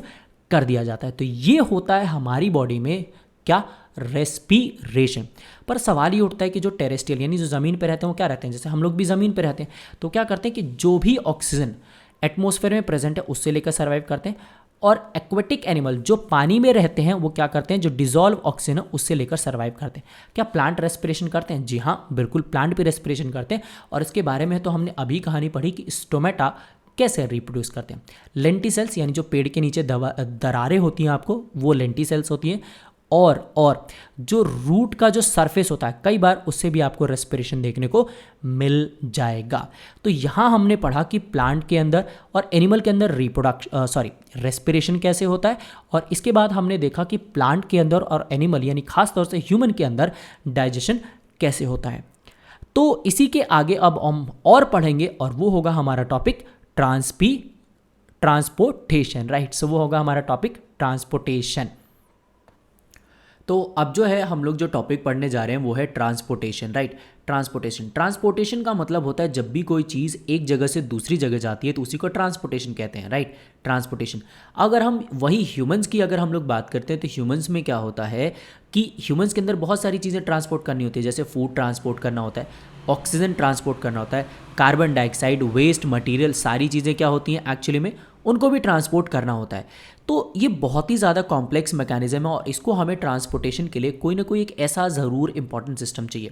कर दिया जाता है। तो ये होता है हमारी बॉडी में क्या, रेस्पिरेशन। पर सवाल ये उठता है कि जो टेरेस्ट्रियल यानी जो ज़मीन पर रहते हैं वो क्या रहते हैं, जैसे हम लोग भी ज़मीन पर रहते हैं, तो क्या करते हैं कि जो भी ऑक्सीजन एटमॉस्फेयर में प्रेजेंट है उससे लेकर सर्वाइव करते हैं, और एक्वेटिक एनिमल जो पानी में रहते हैं वो क्या करते हैं, जो डिजॉल्व ऑक्सीजन है उससे लेकर सर्वाइव करते हैं। क्या प्लांट रेस्पिरेशन करते हैं? जी हाँ, बिल्कुल प्लांट भी रेस्पिरेशन करते हैं, और इसके बारे में तो हमने अभी कहानी पढ़ी कि स्टोमेटा कैसे रिप्रोड्यूस करते हैं। लेंटिसेल्स यानी जो पेड़ के नीचे दरारें होती हैं आपको, वो लेंटिसेल्स होती हैं, और जो रूट का जो सरफेस होता है कई बार उससे भी आपको रेस्पिरेशन देखने को मिल जाएगा। तो यहाँ हमने पढ़ा कि प्लांट के अंदर और एनिमल के अंदर रेस्पिरेशन कैसे होता है, और इसके बाद हमने देखा कि प्लांट के अंदर और एनिमल यानी खास तौर से ह्यूमन के अंदर डाइजेशन कैसे होता है। तो इसी के आगे अब हम और पढ़ेंगे, और वो होगा हमारा टॉपिक ट्रांसपोर्टेशन, राइट। सो वो होगा हमारा टॉपिक ट्रांसपोर्टेशन। तो अब जो है हम लोग जो टॉपिक पढ़ने जा रहे हैं वो है ट्रांसपोर्टेशन, राइट। ट्रांसपोर्टेशन का मतलब होता है जब भी कोई चीज़ एक जगह से दूसरी जगह जाती है तो उसी को ट्रांसपोर्टेशन कहते हैं, राइट। ट्रांसपोर्टेशन। अगर हम वही ह्यूमंस की अगर हम लोग बात करते हैं तो ह्यूमंस में क्या होता है कि ह्यूमंस के अंदर बहुत सारी चीज़ें ट्रांसपोर्ट करनी होती है, जैसे फूड ट्रांसपोर्ट करना होता है, ऑक्सीजन ट्रांसपोर्ट करना होता है, कार्बन डाइऑक्साइड, वेस्ट मटेरियल, सारी चीज़ें क्या होती हैं एक्चुअली में उनको भी ट्रांसपोर्ट करना होता है। तो ये बहुत ही ज़्यादा कॉम्प्लेक्स मैकेनिज्म है और इसको हमें ट्रांसपोर्टेशन के लिए कोई ना कोई एक ऐसा ज़रूर इंपॉर्टेंट सिस्टम चाहिए।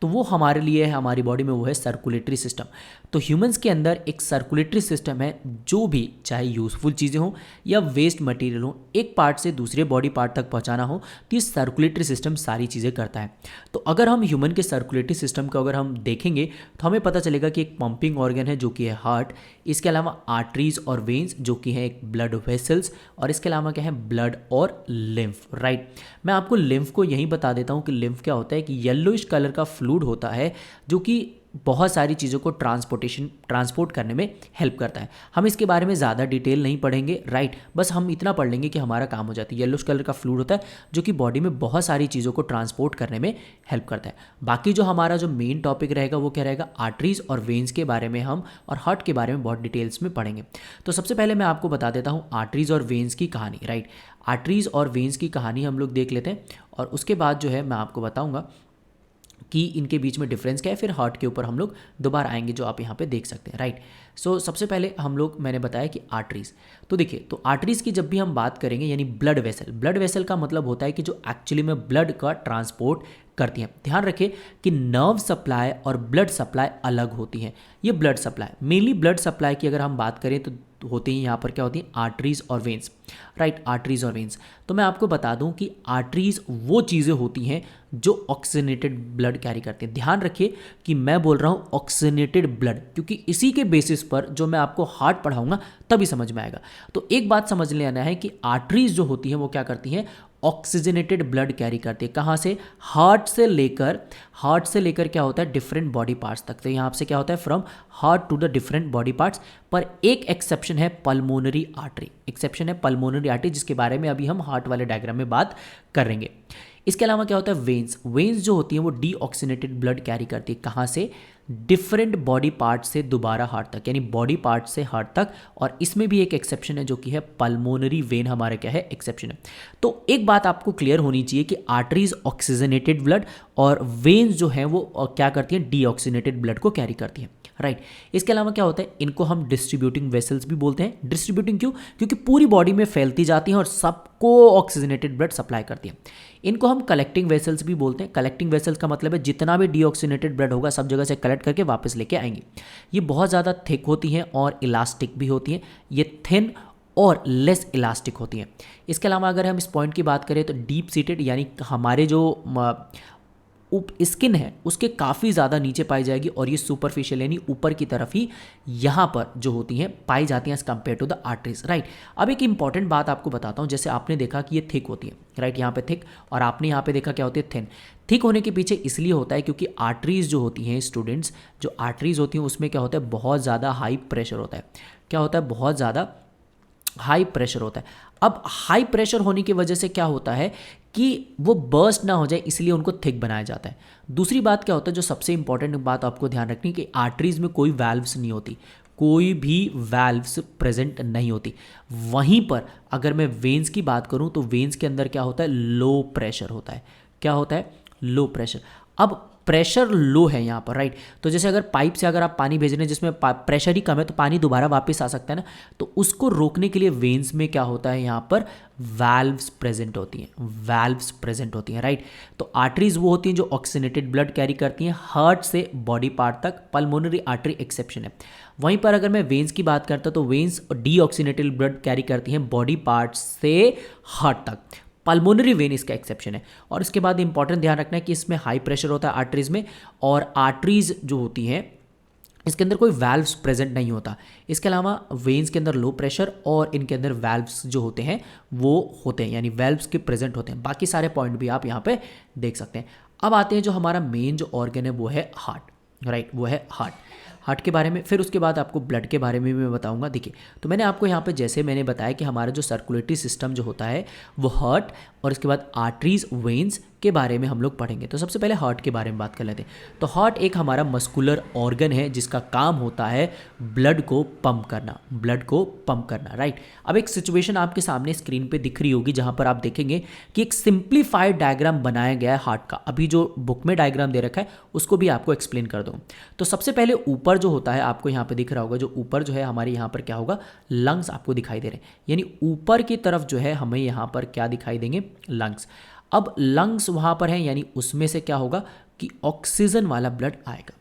तो वो हमारे लिए है, हमारी बॉडी में, वो है सर्कुलेटरी सिस्टम। तो ह्यूमंस के अंदर एक सर्कुलेटरी सिस्टम है, जो भी चाहे यूज़फुल चीज़ें हों या वेस्ट मटेरियल हो, एक पार्ट से दूसरे बॉडी पार्ट तक पहुंचाना हो तो ये सर्कुलेटरी सिस्टम सारी चीज़ें करता है। तो अगर हम ह्यूमन के सर्कुलेटरी सिस्टम को अगर हम देखेंगे तो हमें पता चलेगा कि एक पंपिंग ऑर्गन है जो कि है हार्ट, इसके अलावा आर्टरीज और वेन्स जो कि है एक ब्लड वेसल्स, और इसके अलावा क्या है ब्लड और लिम्फ, राइट। मैं आपको लिम्फ को यही बता देता हूँ कि लिम्फ क्या होता है कि येलोइश कलर का फ्लूइड होता है जो कि बहुत सारी चीज़ों को ट्रांसपोर्ट करने में हेल्प करता है। हम इसके बारे में ज़्यादा डिटेल नहीं पढ़ेंगे, राइट। बस हम इतना पढ़ लेंगे कि हमारा काम हो जाता है। येलोइश कलर का फ्लूइड होता है जो कि बॉडी में बहुत सारी चीज़ों को ट्रांसपोर्ट करने में हेल्प करता है। बाकी जो हमारा जो मेन टॉपिक रहेगा वो क्या रहेगा, आर्टरीज और वेन्स के बारे में हम और हार्ट के बारे में बहुत डिटेल्स में पढ़ेंगे। तो सबसे पहले मैं आपको बता देता हूँ आर्टरीज और वेन्स की कहानी, राइट। आर्टरीज और वेन्स की कहानी हम लोग देख लेते हैं और उसके बाद जो है मैं आपको बताऊँगा कि इनके बीच में डिफरेंस क्या है, फिर हार्ट के ऊपर हम लोग दोबारा आएंगे जो आप यहाँ पे देख सकते हैं, राइट। सो सबसे पहले हम लोग, मैंने बताया कि आर्टरीज, तो देखिए, तो आर्टरीज की जब भी हम बात करेंगे यानी ब्लड वेसल का मतलब होता है कि जो एक्चुअली में ब्लड का ट्रांसपोर्ट करती हैं। ध्यान रखिए कि नर्व सप्लाई और ब्लड सप्लाई अलग होती हैं। ये blood supply, mainly blood supply की अगर हम बात करें तो होती हैं यहाँ पर क्या होती हैं, आर्टरीज और वेन्स, राइट। आर्टरीज और वेन्स, तो मैं आपको बता दूं कि आर्टरीज वो चीज़ें होती हैं जो ऑक्सीजनेटेड ब्लड कैरी करते हैं। ध्यान रखिए कि मैं बोल रहा हूँ ऑक्सीजनेटेड ब्लड, क्योंकि इसी के बेसिस पर जो मैं आपको हार्ट पढ़ाऊंगा तभी समझ में आएगा। तो एक बात समझ लेना है कि आर्टरीज जो होती हैं वो क्या करती हैं, ऑक्सीजनेटेड ब्लड कैरी करती है। कहाँ से, हार्ट से लेकर क्या होता है डिफरेंट बॉडी पार्ट्स तक। तो यहाँ से क्या होता है from heart to the different body parts. पर एक एक्सेप्शन है पल्मोनरी आर्टरी, जिसके बारे में अभी हम हार्ट वाले डायग्राम में बात करेंगे। इसके अलावा क्या होता है वेन्स जो होती हैं वो डीऑक्सीनेटेड ब्लड कैरी करती है। कहाँ से, डिफरेंट बॉडी पार्ट से दोबारा हार्ट तक, यानी बॉडी पार्ट से हार्ट तक। और इसमें भी एक एक्सेप्शन है जो कि है पल्मोनरी वेन, हमारा क्या है एक्सेप्शन है। तो एक बात आपको क्लियर होनी चाहिए कि आर्टरीज ऑक्सीजनेटेड ब्लड और वेन्स जो है वो क्या करती हैं, डीऑक्सीनेटेड ब्लड को कैरी करती हैं, राइट। इसके अलावा क्या होता है, इनको हम डिस्ट्रीब्यूटिंग वेसल्स भी बोलते हैं। डिस्ट्रीब्यूटिंग क्यों, क्योंकि पूरी बॉडी में फैलती जाती हैं और सबको ऑक्सीजनेटेड ब्लड सप्लाई करती हैं। इनको हम कलेक्टिंग वेसल्स भी बोलते हैं। कलेक्टिंग वेसल्स का मतलब है जितना भी डीऑक्सीनेटेड ब्लड होगा सब जगह से कलेक्ट करके वापस लेके आएंगी। ये बहुत ज़्यादा थिक होती हैं और इलास्टिक भी होती हैं। ये थिन और लेस इलास्टिक होती हैं। इसके अलावा अगर हम इस पॉइंट की बात करें तो डीप सीटेड, यानी हमारे जो स्किन है उसके काफ़ी ज़्यादा नीचे पाई जाएगी और ये सुपरफिशियल यानी ऊपर की तरफ ही यहाँ पर जो होती हैं पाई जाती हैं as compare to the arteries, right. अब एक इंपॉर्टेंट बात आपको बताता हूँ, जैसे आपने देखा कि ये थिक होती है, राइट, यहाँ पे थिक, और आपने यहाँ पे देखा क्या होती है, थिन। थिक होने के पीछे इसलिए होता है क्योंकि आर्टरीज जो होती हैं स्टूडेंट्स, जो आर्टरीज होती हैं उसमें क्या होता है, बहुत ज़्यादा हाई प्रेशर होता है। क्या होता है, बहुत ज़्यादा हाई प्रेशर होता है। अब हाई प्रेशर होने की वजह से क्या होता है कि वो बर्स्ट ना हो जाए, इसलिए उनको थिक बनाया जाता है। दूसरी बात क्या होता है, जो सबसे इंपॉर्टेंट बात आपको ध्यान रखनी कि आर्टरीज में कोई वैल्व्स नहीं होती, कोई भी वैल्व्स प्रेजेंट नहीं होती। वहीं पर अगर मैं वेन्स की बात करूं तो वेन्स के अंदर क्या होता है, लो प्रेशर होता है। क्या होता है, लो प्रेशर। अब प्रेशर लो है यहाँ पर, राइट। तो जैसे अगर पाइप से अगर आप पानी भेज रहे हैं जिसमें प्रेशर ही कम है तो पानी दोबारा वापस आ सकता है ना, तो उसको रोकने के लिए वेन्स में क्या होता है, यहाँ पर वैल्व्स प्रेजेंट होती हैं, राइट। तो आर्टरीज वो होती हैं जो ऑक्सीजनेटेड ब्लड कैरी करती हैं हार्ट से बॉडी पार्ट तक। पल्मोनरी आर्टरी एक्सेप्शन है। वहीं पर अगर मैं वेन्स की बात करता तो वेन्स डीऑक्सीजनेटेड ब्लड कैरी करती हैं बॉडी पार्ट से हार्ट तक। पल्मोनरी वेन इसका एक्सेप्शन है। और इसके बाद इंपॉर्टेंट ध्यान रखना है कि इसमें हाई प्रेशर होता है आर्टरीज में, और आर्टरीज जो होती हैं इसके अंदर कोई वैल्व्स प्रेजेंट नहीं होता। इसके अलावा वेन्स के अंदर लो प्रेशर और इनके अंदर वैल्व्स जो होते हैं वो होते हैं, यानी वैल्व्स के प्रेजेंट होते हैं। बाकी सारे पॉइंट भी आप यहाँ पे देख सकते हैं। अब आते हैं जो हमारा मेन जो ऑर्गन है वो है हार्ट, राइट, वो है हार्ट। हार्ट के बारे में। फिर उसके बाद आपको ब्लड के बारे में भी मैं बताऊंगा। देखिए, तो मैंने आपको यहाँ पे जैसे मैंने बताया कि हमारा जो सर्कुलेटरी सिस्टम जो होता है वो हार्ट और उसके बाद आर्टरीज, वेन्स के बारे में हम लोग पढ़ेंगे। तो सबसे पहले हार्ट के बारे में बात कर लेते हैं। तो हार्ट एक हमारा मस्कुलर ऑर्गन है जिसका काम होता है ब्लड को पंप करना, ब्लड को पंप करना, राइट। अब एक सिचुएशन आपके सामने स्क्रीन पे दिख रही होगी जहां पर आप देखेंगे कि एक सिंप्लीफाइड डायग्राम बनाया गया है हार्ट का। अभी जो बुक में डायग्राम दे रखा है उसको भी आपको एक्सप्लेन कर दूँ। तो सबसे पहले ऊपर जो होता है आपको यहाँ पे दिख रहा होगा, जो ऊपर जो है हमारे यहाँ पर क्या होगा, लंग्स आपको दिखाई दे रहे हैं, यानी ऊपर की तरफ जो है हमें यहाँ पर क्या दिखाई देंगे, लंग्स। अब लंग्स वहाँ पर हैं, यानी उसमें से क्या होगा कि ऑक्सीजन वाला ब्लड आएगा।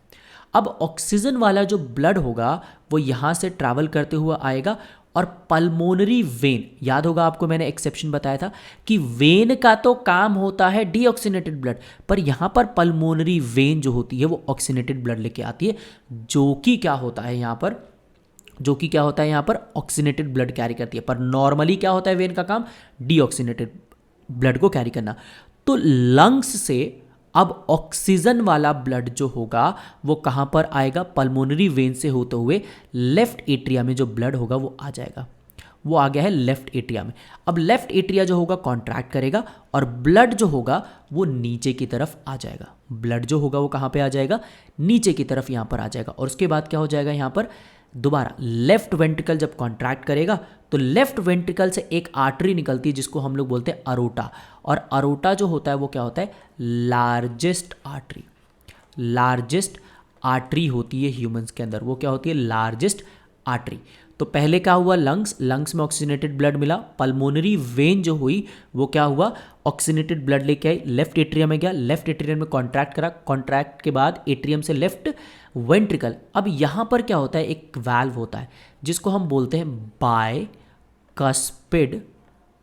अब ऑक्सीजन वाला जो ब्लड होगा वो यहाँ से ट्रैवल करते हुआ आएगा और पल्मोनरी वेन, याद होगा आपको मैंने एक्सेप्शन बताया था कि वेन का तो काम होता है डीऑक्सीनेटेड ब्लड, पर यहाँ पर पल्मोनरी वेन जो होती है वो ऑक्सीनेटेड ब्लड लेके आती है, जो कि क्या होता है यहाँ पर, जो कि क्या होता है यहाँ पर ऑक्सीनेटेड ब्लड कैरी करती है। पर नॉर्मली क्या होता है वेन का काम, डीऑक्सीनेटेड ब्लड को कैरी करना। तो लंग्स से अब ऑक्सीजन वाला ब्लड जो होगा वो कहां पर आएगा, पल्मोनरी वेन से होते हुए लेफ्ट एट्रिया में जो ब्लड होगा वो आ जाएगा, वो आ गया है लेफ्ट एट्रिया में। अब लेफ्ट एट्रिया जो होगा कॉन्ट्रैक्ट करेगा और ब्लड जो होगा वो नीचे की तरफ आ जाएगा, ब्लड जो होगा वो कहां पे आ जाएगा, नीचे की तरफ यहां पर आ जाएगा। और उसके बाद क्या हो जाएगा, यहां पर दोबारा लेफ्ट वेंट्रिकल जब कॉन्ट्रैक्ट करेगा तो लेफ्ट वेंट्रिकल से एक आर्टरी निकलती है जिसको हम लोग बोलते हैं अरोटा, और अरोटा जो होता है वो क्या होता है, लार्जेस्ट आर्टरी, लार्जेस्ट आर्टरी होती है ह्यूमंस के अंदर, वो क्या होती है, लार्जेस्ट आर्टरी। तो पहले क्या हुआ, लंग्स, लंग्स में ऑक्सीजनेटेड ब्लड मिला, पल्मोनरी वेन जो हुई वो क्या हुआ, ऑक्सीजनेटेड ब्लड लेके आई, लेफ्ट एट्रियम में गया, लेफ्ट एट्रियम में कॉन्ट्रैक्ट करा, कॉन्ट्रैक्ट के बाद एट्रियम से लेफ्ट वेंट्रिकल। अब यहाँ पर क्या होता है, एक वाल्व होता है जिसको हम बोलते हैं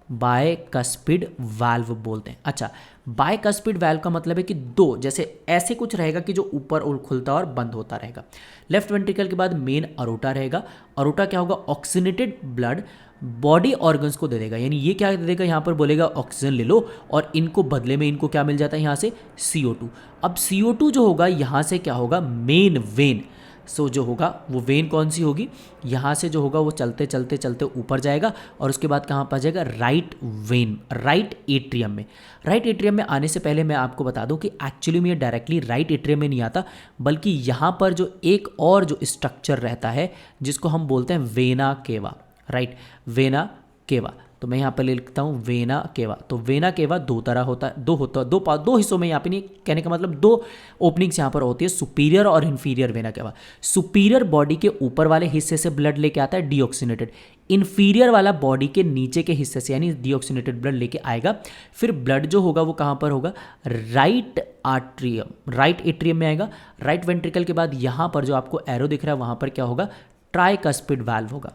बायकस्पिड वाल्व बोलते हैं। अच्छा, बायकस्पिड वाल्व का मतलब है कि दो, जैसे ऐसे कुछ रहेगा कि जो ऊपर और खुलता और बंद होता रहेगा। लेफ्ट वेंट्रिकल के बाद मेन अरोटा रहेगा, अरोटा क्या होगा, ऑक्सीजनेटेड ब्लड बॉडी ऑर्गन्स को दे देगा, यानी ये क्या दे देगा, यहाँ पर बोलेगा ऑक्सीजन ले लो और इनको बदले में इनको क्या मिल जाता है यहाँ से, CO2। अब CO2 जो होगा यहाँ से क्या होगा, मेन वेन, सो जो होगा वो वेन कौन सी होगी, यहाँ से जो होगा वो चलते चलते चलते ऊपर जाएगा और उसके बाद कहाँ पर जाएगा, राइट वेन, राइट एट्रियम में। राइट एट्रियम में आने से पहले मैं आपको बता दूं कि एक्चुअली में ये डायरेक्टली राइट एट्रियम में नहीं आता, बल्कि यहाँ पर जो एक और जो स्ट्रक्चर रहता है जिसको हम बोलते हैं vena cava, right, vena cava. तो मैं यहाँ पर लिखता हूँ वेना केवा। तो वेना केवा दो तरह होता है, दो हिस्सों में यहाँ पे, नहीं कहने का मतलब दो ओपनिंग्स यहाँ पर होती है, सुपीरियर और inferior vena cava. Superior body के ऊपर वाले हिस्से से ब्लड लेके आता है डीऑक्सीनेटेड, इन्फीरियर वाला बॉडी के नीचे के हिस्से से यानी डीऑक्सीनेटेड ब्लड लेके आएगा। फिर ब्लड जो होगा वो कहाँ पर होगा, राइट आर्ट्रियम, राइट एट्रियम में आएगा। राइट वेंट्रिकल के बाद यहाँ पर जो आपको एरो दिख रहा है वहाँ पर क्या होगा, ट्राइकस्पिड वाल्व होगा,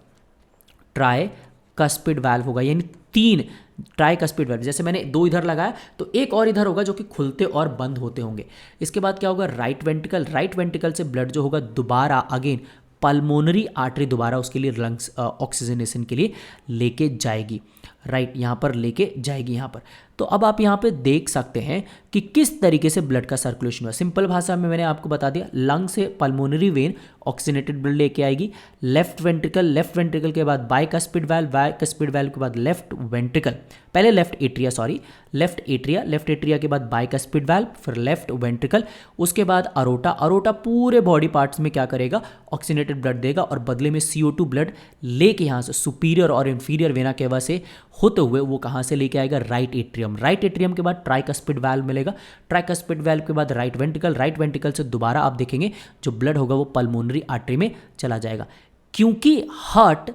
ट्राइकस्पिड वाल्व होगा, यानी तीन ट्राइकस्पिड वाल्व। जैसे मैंने दो इधर लगाया तो एक और इधर होगा जो कि खुलते और बंद होते होंगे। इसके बाद क्या होगा, राइट वेंट्रिकल, राइट वेंट्रिकल से ब्लड जो होगा दोबारा अगेन पल्मोनरी आर्टरी दोबारा उसके लिए लंग्स ऑक्सीजनेशन के लिए लेके जाएगी, राइट, यहाँ पर लेके जाएगी यहाँ पर। तो अब आप यहाँ पे देख सकते हैं कि किस तरीके से ब्लड का सर्कुलेशन हुआ। सिंपल भाषा में मैंने आपको बता दिया, लंग से पल्मोनरी वेन ऑक्सीजनेटेड ब्लड लेके आएगी, लेफ्ट वेंट्रिकल के बाद बाइकस्पिड वाल्व के बाद लेफ्ट वेंट्रिकल, पहले लेफ्ट एट्रिया के बाद बाइकस्पिड वाल्व, फिर लेफ्ट वेंट्रिकल, उसके बाद अरोटा पूरे बॉडी पार्ट्स में क्या करेगा, ऑक्सीजनेटेड ब्लड देगा और बदले में CO2 ब्लड लेके यहाँ से सुपीरियर और इंफीरियर वेना केवा से होते हुए वो कहाँ से लेके आएगा, राइट एट्रियम के बाद ट्राइकस्पिड वाल्व मिलेगा, ट्राइकस्पिड वाल्व के बाद राइट वेंट्रिकल से दोबारा आप देखेंगे जो ब्लड होगा वो पल्मोनरी आर्टरी में चला जाएगा। क्योंकि हार्ट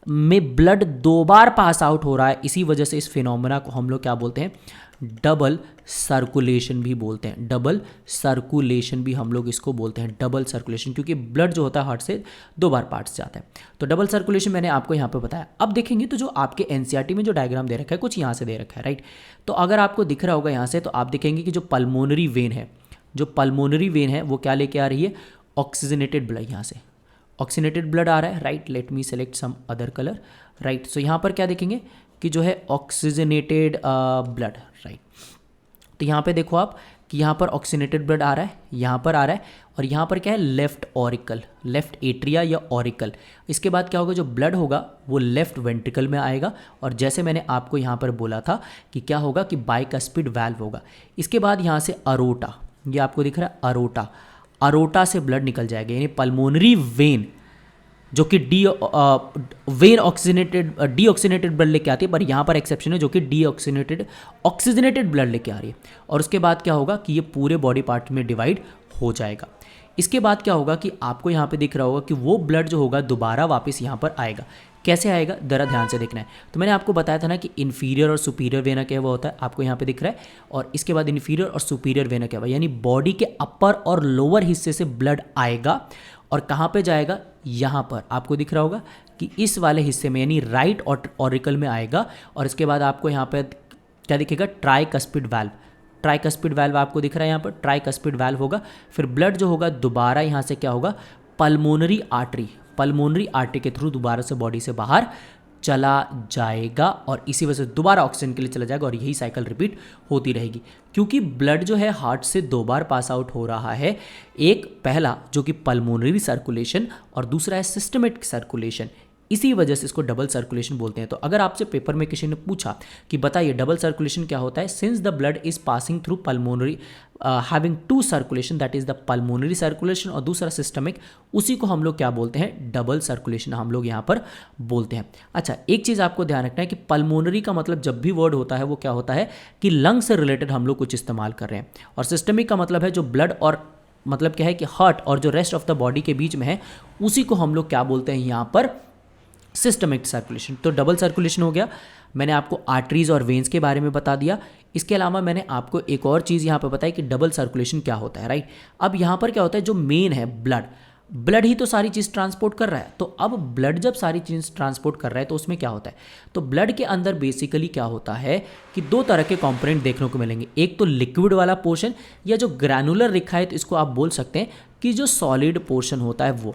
में ब्लड दो बार पास आउट हो रहा है, इसी वजह से इस फिनोमेना को हम लोग क्या बोलते हैं, डबल सर्कुलेशन भी बोलते हैं, डबल सर्कुलेशन भी हम लोग इसको बोलते हैं, डबल सर्कुलेशन, क्योंकि ब्लड जो होता है हार्ट से दो बार पार्ट्स जाता है। तो डबल सर्कुलेशन मैंने आपको यहाँ पे बताया। अब देखेंगे तो जो आपके एनसीईआरटी में जो डायग्राम दे रखा है कुछ यहाँ से दे रखा है, राइट। तो अगर आपको दिख रहा होगा यहाँ से, तो आप देखेंगे कि जो पल्मोनरी वेन है वो क्या लेके आ रही है, ऑक्सीजनेटेड ब्लड, यहाँ से ऑक्सीजनेटेड ब्लड आ रहा है, right. Let me select some other colour, right. So यहाँ पर क्या देखेंगे कि जो है ऑक्सीजनेटेड ब्लड, राइट। तो यहाँ पे देखो आप कि यहाँ पर ऑक्सीनेटेड ब्लड आ रहा है, यहाँ पर आ रहा है, और यहाँ पर क्या है, लेफ्ट ऑरिकल, लेफ्ट एट्रिया या ऑरिकल। इसके बाद क्या होगा, जो ब्लड होगा वो लेफ्ट वेंट्रिकल में आएगा, और जैसे मैंने आपको यहाँ पर बोला था कि क्या होगा कि बाइकस्पिड वाल्व होगा। इसके बाद यहाँ से अरोटा, ये आपको दिख रहा है अरोटा, अरोटा से ब्लड निकल जाएगा, यानी पल्मोनरी वेन जो कि वेन डीऑक्सीनेटेड ब्लड लेके आती है, पर यहाँ पर एक्सेप्शन है जो कि ऑक्सीजनेटेड ब्लड लेके आ रही है। और उसके बाद क्या होगा कि ये पूरे बॉडी पार्ट में डिवाइड हो जाएगा। इसके बाद क्या होगा कि आपको यहाँ पे दिख रहा होगा कि वो ब्लड जो होगा दोबारा वापस यहाँ पर आएगा। कैसे आएगा, ज़रा ध्यान से देखना है। तो मैंने आपको बताया था ना कि इन्फीरियर और सुपीरियर वेना क्या हुआ होता है, आपको यहाँ पे दिख रहा है। और इसके बाद इन्फीरियर और सुपीरियर वेना क्या हुआ, यानी बॉडी के अपर और लोअर हिस्से से ब्लड आएगा और कहाँ पे जाएगा, यहाँ पर आपको दिख रहा होगा कि इस वाले हिस्से में, यानी राइट ऑरिकल में आएगा। और इसके बाद आपको यहाँ पे क्या दिखेगा, ट्राइकस्पिड वाल्व, ट्राइकस्पिड वाल्व आपको दिख रहा है यहाँ पर, ट्राइकस्पिड वाल्व होगा। फिर ब्लड जो होगा दोबारा यहाँ से क्या होगा, पल्मोनरी आर्टरी के थ्रू दोबारा से बॉडी से बाहर चला जाएगा, और इसी वजह से दोबारा ऑक्सीजन के लिए चला जाएगा, और यही साइकिल रिपीट होती रहेगी। क्योंकि ब्लड जो है हार्ट से दो बार पास आउट हो रहा है, एक पहला जो कि पल्मोनरी सर्कुलेशन और दूसरा है सिस्टमेटिक सर्कुलेशन, इसी वजह से इसको डबल सर्कुलेशन बोलते हैं। तो अगर आपसे पेपर में किसी ने पूछा कि बताइए डबल सर्कुलेशन क्या होता है, since the blood is passing through pulmonary having two circulation, that is the pulmonary circulation और दूसरा सिस्टमिक, उसी को हम लोग क्या बोलते हैं, डबल सर्कुलेशन हम लोग यहाँ पर बोलते हैं। अच्छा, एक चीज़ आपको ध्यान रखना है कि पल्मोनरी का मतलब जब भी वर्ड होता है वो क्या होता है कि लंग से रिलेटेड हम लोग कुछ इस्तेमाल कर रहे हैं, और सिस्टमिक का मतलब है जो ब्लड और मतलब क्या है कि हार्ट और जो रेस्ट ऑफ द बॉडी के बीच में है, उसी को हम लोग क्या बोलते हैं यहाँ पर, सिस्टमिक सर्कुलेशन। तो डबल सर्कुलेशन हो गया। मैंने आपको आर्टरीज और वेन्स के बारे में बता दिया। इसके अलावा मैंने आपको एक और चीज़ यहाँ पे बताई कि डबल सर्कुलेशन क्या होता है, राइट। अब यहाँ पर क्या होता है, जो मेन है ब्लड ही तो सारी चीज़ ट्रांसपोर्ट कर रहा है। तो अब ब्लड जब सारी चीज़ ट्रांसपोर्ट कर रहा है तो उसमें क्या होता है, तो ब्लड के अंदर बेसिकली क्या होता है कि दो तरह के कंपोनेंट देखने को मिलेंगे। एक तो लिक्विड वाला पोर्शन, या जो ग्रैनुलर लिखा है तो इसको आप बोल सकते हैं कि जो सॉलिड पोर्शन होता है वो।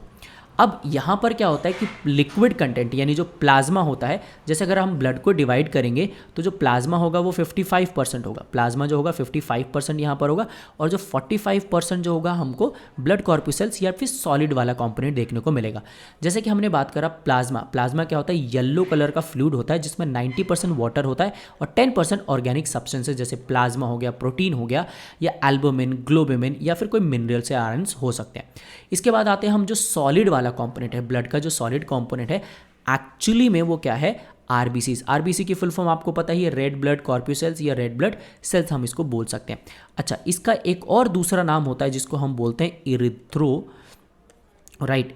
अब यहाँ पर क्या होता है कि लिक्विड कंटेंट यानी जो प्लाज्मा होता है, जैसे अगर हम ब्लड को डिवाइड करेंगे तो जो प्लाज्मा होगा वो 55% होगा, प्लाज्मा जो होगा 55% यहाँ पर होगा, और जो 45% जो होगा हमको ब्लड कॉर्पुसेल्स या फिर सॉलिड वाला कंपोनेंट देखने को मिलेगा। जैसे कि हमने बात करा प्लाज्मा क्या होता है, येलो कलर का फ्लूइड होता है जिसमें 90% वाटर होता है और 10% ऑर्गेनिक सब्सटेंसेज जैसे प्लाज्मा हो गया, प्रोटीन हो गया, या एल्बुमिन, ग्लोबुमिन, या फिर कोई मिनरल्स या आयरन्स हो सकते हैं। इसके बाद आते हैं हम जो सॉलिड वाला कंपोनेंट है, ब्लड का जो सॉलिड कंपोनेंट है, एक्चुअली में वो क्या है, आरबीसी। आरबीसी की फुल फॉर्म आपको पता ही है, रेड ब्लड कॉर्प्यूसेल्स या रेड ब्लड सेल्स हम इसको बोल सकते हैं। अच्छा, इसका एक और दूसरा नाम होता है जिसको हम बोलते हैं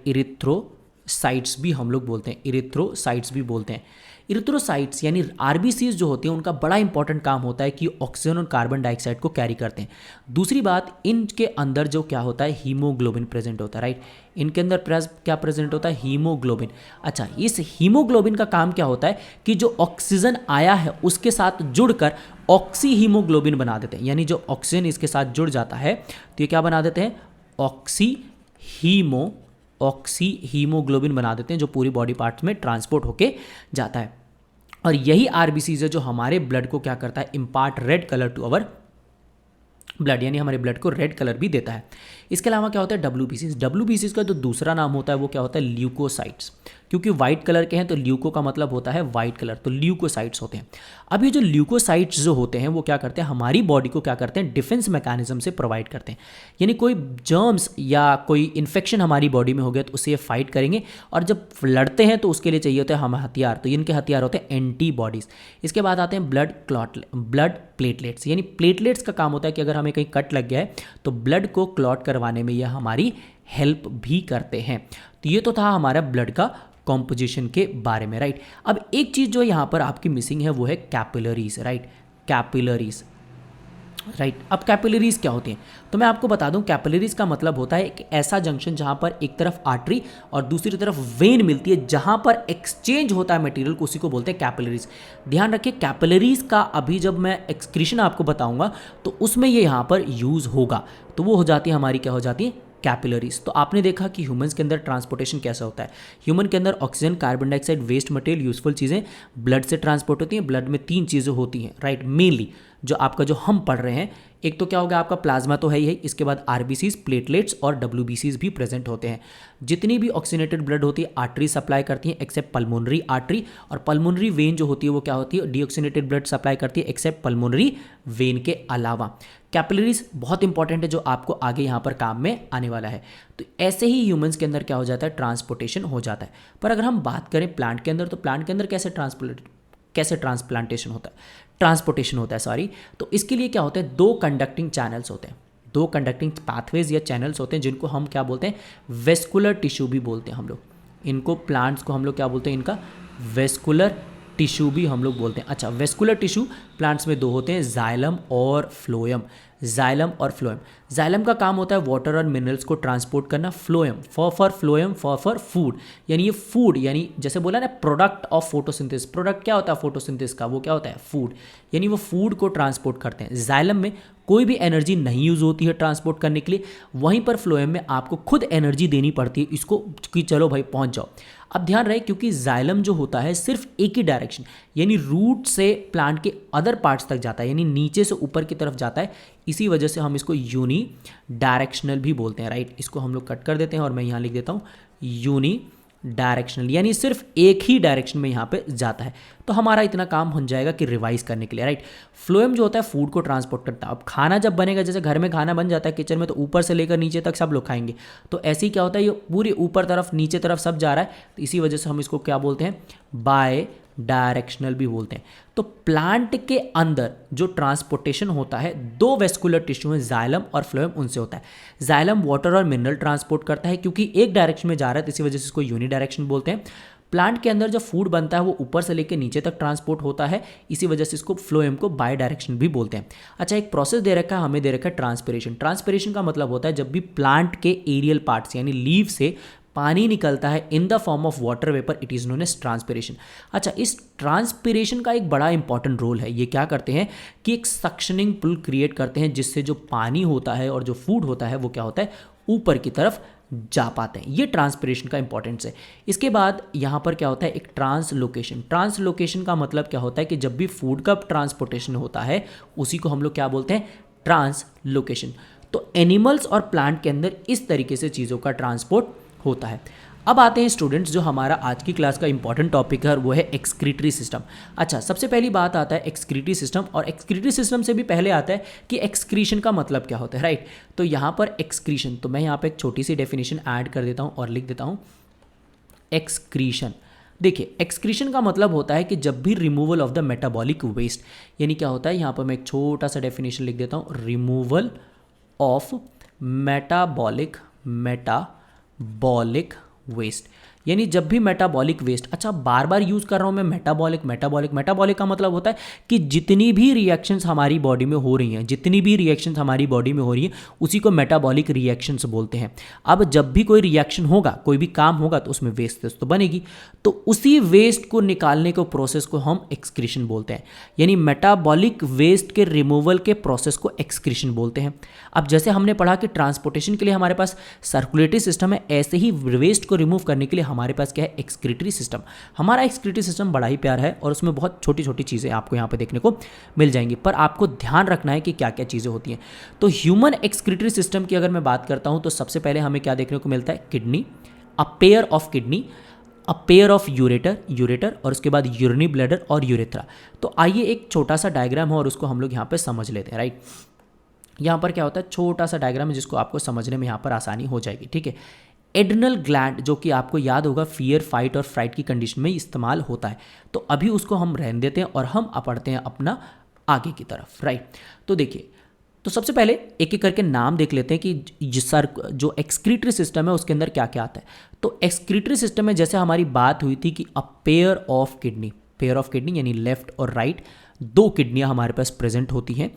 इरिथ्रोसाइट्स भी हम लोग बोलते हैं, इरिथ्रोसाइट्स भी बोलते हैं। इरिथ्रोसाइट्स यानी आरबीसीज जो होते हैं उनका बड़ा इंपॉर्टेंट काम होता है कि ऑक्सीजन और कार्बन डाइऑक्साइड को कैरी करते हैं। दूसरी बात, इनके अंदर जो क्या होता है, हीमोग्लोबिन प्रेजेंट होता है, राइट। इनके अंदर क्या प्रेजेंट होता है, हीमोग्लोबिन। अच्छा, इस हीमोग्लोबिन का काम क्या होता है कि जो ऑक्सीजन आया है उसके साथ जुड़कर ऑक्सी हीमोग्लोबिन बना देते हैं, यानी जो ऑक्सीजन इसके साथ जुड़ जाता है तो ये क्या बना देते हैं, ऑक्सी हीमोग्लोबिन बना देते हैं, जो पूरी बॉडी पार्ट्स में ट्रांसपोर्ट होके जाता है। और यही आरबीसीज है जो हमारे ब्लड को क्या करता है, impart red colour to our blood, यानी हमारे ब्लड को रेड कलर भी देता है। इसके अलावा क्या होता है, डब्ल्यूबीसीज का जो दूसरा नाम होता है वो क्या होता है, ल्यूकोसाइट्स। क्योंकि वाइट कलर के हैं तो ल्यूको का मतलब होता है वाइट कलर, तो ल्यूकोसाइट्स होते हैं। अब ये जो ल्यूकोसाइट्स जो होते हैं वो क्या करते हैं, हमारी बॉडी को क्या करते हैं, डिफेंस मैकेनिज्म से प्रोवाइड करते हैं। यानी कोई जर्म्स या कोई इन्फेक्शन हमारी बॉडी में हो गया तो उससे ये फाइट करेंगे, और जब लड़ते हैं तो उसके लिए चाहिए होता है हम हथियार, तो इनके हथियार होते हैं एंटीबॉडीज। इसके बाद आते हैं ब्लड प्लेटलेट्स, यानी प्लेटलेट्स का काम होता है कि अगर हमें कहीं कट लग गया है तो ब्लड को क्लॉट करवाने में यह हमारी हेल्प भी करते हैं। तो ये तो था हमारा ब्लड का कॉम्पोजिशन के बारे में, राइट। अब एक चीज़ जो यहाँ पर आपकी मिसिंग है वो है कैपिलरीज, राइट। अब कैपिलरीज क्या होती हैं, तो मैं आपको बता दूं, कैपिलरीज का मतलब होता है एक ऐसा जंक्शन जहां पर एक तरफ आर्टरी और दूसरी तरफ वेन मिलती है, जहां पर एक्सचेंज होता है मटेरियल को, उसी को बोलते हैं कैपिलरीज। ध्यान रखिए, कैपिलरीज का अभी जब मैं एक्सक्रीशन आपको बताऊंगा तो उसमें ये यहाँ पर यूज होगा, तो वो हो जाती है हमारी, क्या हो जाती है, कैपिलरीज। तो आपने देखा कि ह्यूमंस के अंदर ट्रांसपोर्टेशन कैसा होता है, ह्यूमन के अंदर oxygen, carbon dioxide, waste material, useful चीज़ें ब्लड से ट्रांसपोर्ट होती हैं। ब्लड में 3 चीज़ें होती हैं, राइट, मेनली जो आपका जो हम पढ़ रहे हैं, एक तो क्या होगा आपका प्लाज्मा तो है ही है, इसके बाद आरबीसीज, प्लेटलेट्स और डब्ल्यूबीसीज भी प्रेजेंट होते हैं। जितनी भी ऑक्सीनेटेड ब्लड होती है आर्टरी सप्लाई करती है एक्सेप्ट पल्मोनरी आर्टरी, और पल्मोनरी वेन जो होती है वो क्या होती है, डीऑक्सीनेटेड ब्लड सप्लाई करती है एक्सेप्ट पल्मोनरी वेन के अलावा। कैपिलरीज बहुत इंपॉर्टेंट है जो आपको आगे यहाँ पर काम में आने वाला है। तो ऐसे ही ह्यूमंस के अंदर क्या हो जाता है, ट्रांसपोर्टेशन हो जाता है। पर अगर हम बात करें प्लांट के अंदर, तो प्लांट के अंदर कैसे ट्रांसप्लांटेशन होता है, ट्रांसपोर्टेशन होता है सॉरी। तो इसके लिए क्या होता है, दो कंडक्टिंग चैनल्स होते हैं, दो कंडक्टिंग पाथवेज या चैनल्स होते हैं जिनको हम क्या बोलते हैं, वेस्कुलर टिश्यू भी बोलते हैं हम लोग इनको। प्लांट्स को हम लोग क्या बोलते हैं, इनका वेस्कुलर टिश्यू भी हम लोग बोलते हैं। अच्छा, वेस्कुलर टिश्यू प्लांट्स में दो होते हैं, जाइलम और फ्लोएम। जाइलम और फ्लोएम, जाइलम का काम होता है वाटर और मिनरल्स को ट्रांसपोर्ट करना, phloem for phloem for food, यानी ये फूड, यानी जैसे बोला ना प्रोडक्ट ऑफ फोटोसिंथेसिस, प्रोडक्ट क्या होता है फोटोसिंथेसिस का, वो क्या होता है फूड, यानी वो फूड को ट्रांसपोर्ट करते हैं। जाइलम में कोई भी एनर्जी नहीं यूज़ होती है ट्रांसपोर्ट करने के लिए, वहीं पर फ्लोएम में आपको खुद एनर्जी देनी पड़ती है इसको कि चलो भाई पहुंच जाओ। अब ध्यान रहे क्योंकि जाइलम जो होता है सिर्फ एक ही डायरेक्शन, यानी रूट से प्लांट के अदर पार्ट्स तक जाता है, यानी नीचे से ऊपर की तरफ जाता है, इसी वजह से हम इसको यूनी डायरेक्शनल भी बोलते हैं, राइट। इसको हम लोग कट कर देते हैं और मैं यहाँ लिख देता हूँ यूनी डायरेक्शनल, यानी सिर्फ एक ही डायरेक्शन में यहाँ पे जाता है। तो हमारा इतना काम हो जाएगा कि रिवाइज करने के लिए, राइट। फ्लोएम जो होता है फूड को ट्रांसपोर्ट करता है। अब खाना जब बनेगा, जैसे घर में खाना बन जाता है किचन में, तो ऊपर से लेकर नीचे तक सब लोग खाएंगे, तो ऐसे ही क्या होता है ये पूरी ऊपर तरफ नीचे तरफ सब जा रहा है, तो इसी वजह से हम इसको क्या बोलते हैं, बाय डायरेक्शनल भी बोलते हैं। तो प्लांट के अंदर जो ट्रांसपोर्टेशन होता है, दो वेस्कुलर टिश्यू हैं जाइलम और फ्लोएम, उनसे होता है। जाइलम वाटर और मिनरल ट्रांसपोर्ट करता है क्योंकि एक डायरेक्शन में जा रहा है, तो इसी वजह से इसको यूनी डायरेक्शन बोलते हैं। प्लांट के अंदर जो फूड बनता है वो ऊपर से लेकर नीचे तक ट्रांसपोर्ट होता है, इसी वजह से इसको फ्लोएम को बाय डायरेक्शन भी बोलते हैं। अच्छा, एक प्रोसेस दे रखा है, हमें दे रखा है ट्रांसपिरेशन। ट्रांसपिरेशन का मतलब होता है जब भी प्लांट के एरियल पार्ट्स यानी लीव से पानी निकलता है in the form of water vapour, it is known as transpiration. अच्छा, इस ट्रांसपिरेशन का एक बड़ा इंपॉर्टेंट रोल है। ये क्या करते हैं कि एक सक्शनिंग पुल क्रिएट करते हैं, जिससे जो पानी होता है और जो फूड होता है वो क्या होता है, ऊपर की तरफ जा पाते हैं। ये ट्रांसपिरेशन का इंपॉर्टेंस है। इसके बाद यहाँ पर क्या होता है, एक ट्रांसलोकेशन। ट्रांसलोकेशन का मतलब क्या होता है कि जब भी फूड का ट्रांसपोर्टेशन होता है उसी को हम लोग क्या बोलते हैं, ट्रांसलोकेशन। तो एनिमल्स और प्लांट के अंदर इस तरीके से चीज़ों का ट्रांसपोर्ट होता है। अब आते हैं स्टूडेंट्स, जो हमारा आज की क्लास का इंपॉर्टेंट टॉपिक है वो है एक्सक्रीटरी सिस्टम। अच्छा, सबसे पहली बात आता है एक्सक्रीटरी सिस्टम, और एक्सक्रीटरी सिस्टम से भी पहले आता है कि एक्सक्रीशन का मतलब क्या होता है, राइट। तो यहाँ पर एक्सक्रीशन, तो मैं यहाँ पे एक छोटी सी डेफिनेशन ऐड कर देता हूँ और लिख देता हूँ एक्सक्रीशन। देखिए, एक्सक्रीशन का मतलब होता है कि जब भी removal of the metabolic waste, यानी क्या होता है, यहाँ पर मैं एक छोटा सा डेफिनेशन लिख देता हूँ, रिमूवल ऑफ मेटाबॉलिक वेस्ट, यानी जब भी मेटाबॉलिक वेस्ट, अच्छा बार बार यूज़ कर रहा हूँ मैं मेटाबॉलिक का मतलब होता है कि जितनी भी रिएक्शंस हमारी बॉडी में हो रही हैं, उसी को मेटाबॉलिक रिएक्शंस बोलते हैं। अब जब भी कोई रिएक्शन होगा, कोई भी काम होगा, तो उसमें वेस्ट तो बनेगी, तो उसी वेस्ट को निकालने के प्रोसेस को हम एक्सक्रीशन बोलते हैं, यानी मेटाबॉलिक वेस्ट के रिमूवल के प्रोसेस को एक्सक्रीशन बोलते हैं। अब जैसे हमने पढ़ा कि ट्रांसपोर्टेशन के लिए हमारे पास सर्कुलेटरी सिस्टम है, ऐसे ही वेस्ट को रिमूव करने के लिए हमारे पास क्या है, एक्सक्रीटरी सिस्टम। हमारा एक्सक्रीटरी सिस्टम बड़ा ही प्यारा है और उसमें बहुत छोटी छोटी चीज़ें आपको यहाँ पे देखने को मिल जाएंगी, पर आपको ध्यान रखना है कि क्या क्या चीज़ें होती हैं। तो ह्यूमन एक्सक्रीटरी सिस्टम की अगर मैं बात करता हूँ, तो सबसे पहले हमें क्या देखने को मिलता है, kidney, a pair of kidney, a pair of ureter और उसके बाद यूरिनरी ब्लैडर और यूरेथ्रा। तो आइए एक छोटा सा डायग्राम है और उसको हम लोग यहाँ पे समझ लेते हैं, राइट। यहाँ पर क्या होता है, छोटा सा डायग्राम है जिसको आपको समझने में यहाँ पर आसानी हो जाएगी, ठीक है। एड्रिनल ग्लैंड, जो कि आपको याद होगा फियर, फाइट और फ्राइट की कंडीशन में इस्तेमाल होता है, तो अभी उसको हम रहने देते हैं और हम पढ़ते हैं अपना आगे की तरफ, राइट। तो देखिए, तो सबसे पहले एक एक करके नाम देख लेते हैं कि जो एक्सक्रीटरी सिस्टम है उसके अंदर क्या क्या आता है। तो एक्सक्रीटरी सिस्टम में जैसे हमारी बात हुई थी कि अ पेयर ऑफ किडनी यानी लेफ्ट और राइट, दो किडनियाँ हमारे पास प्रेजेंट होती हैं।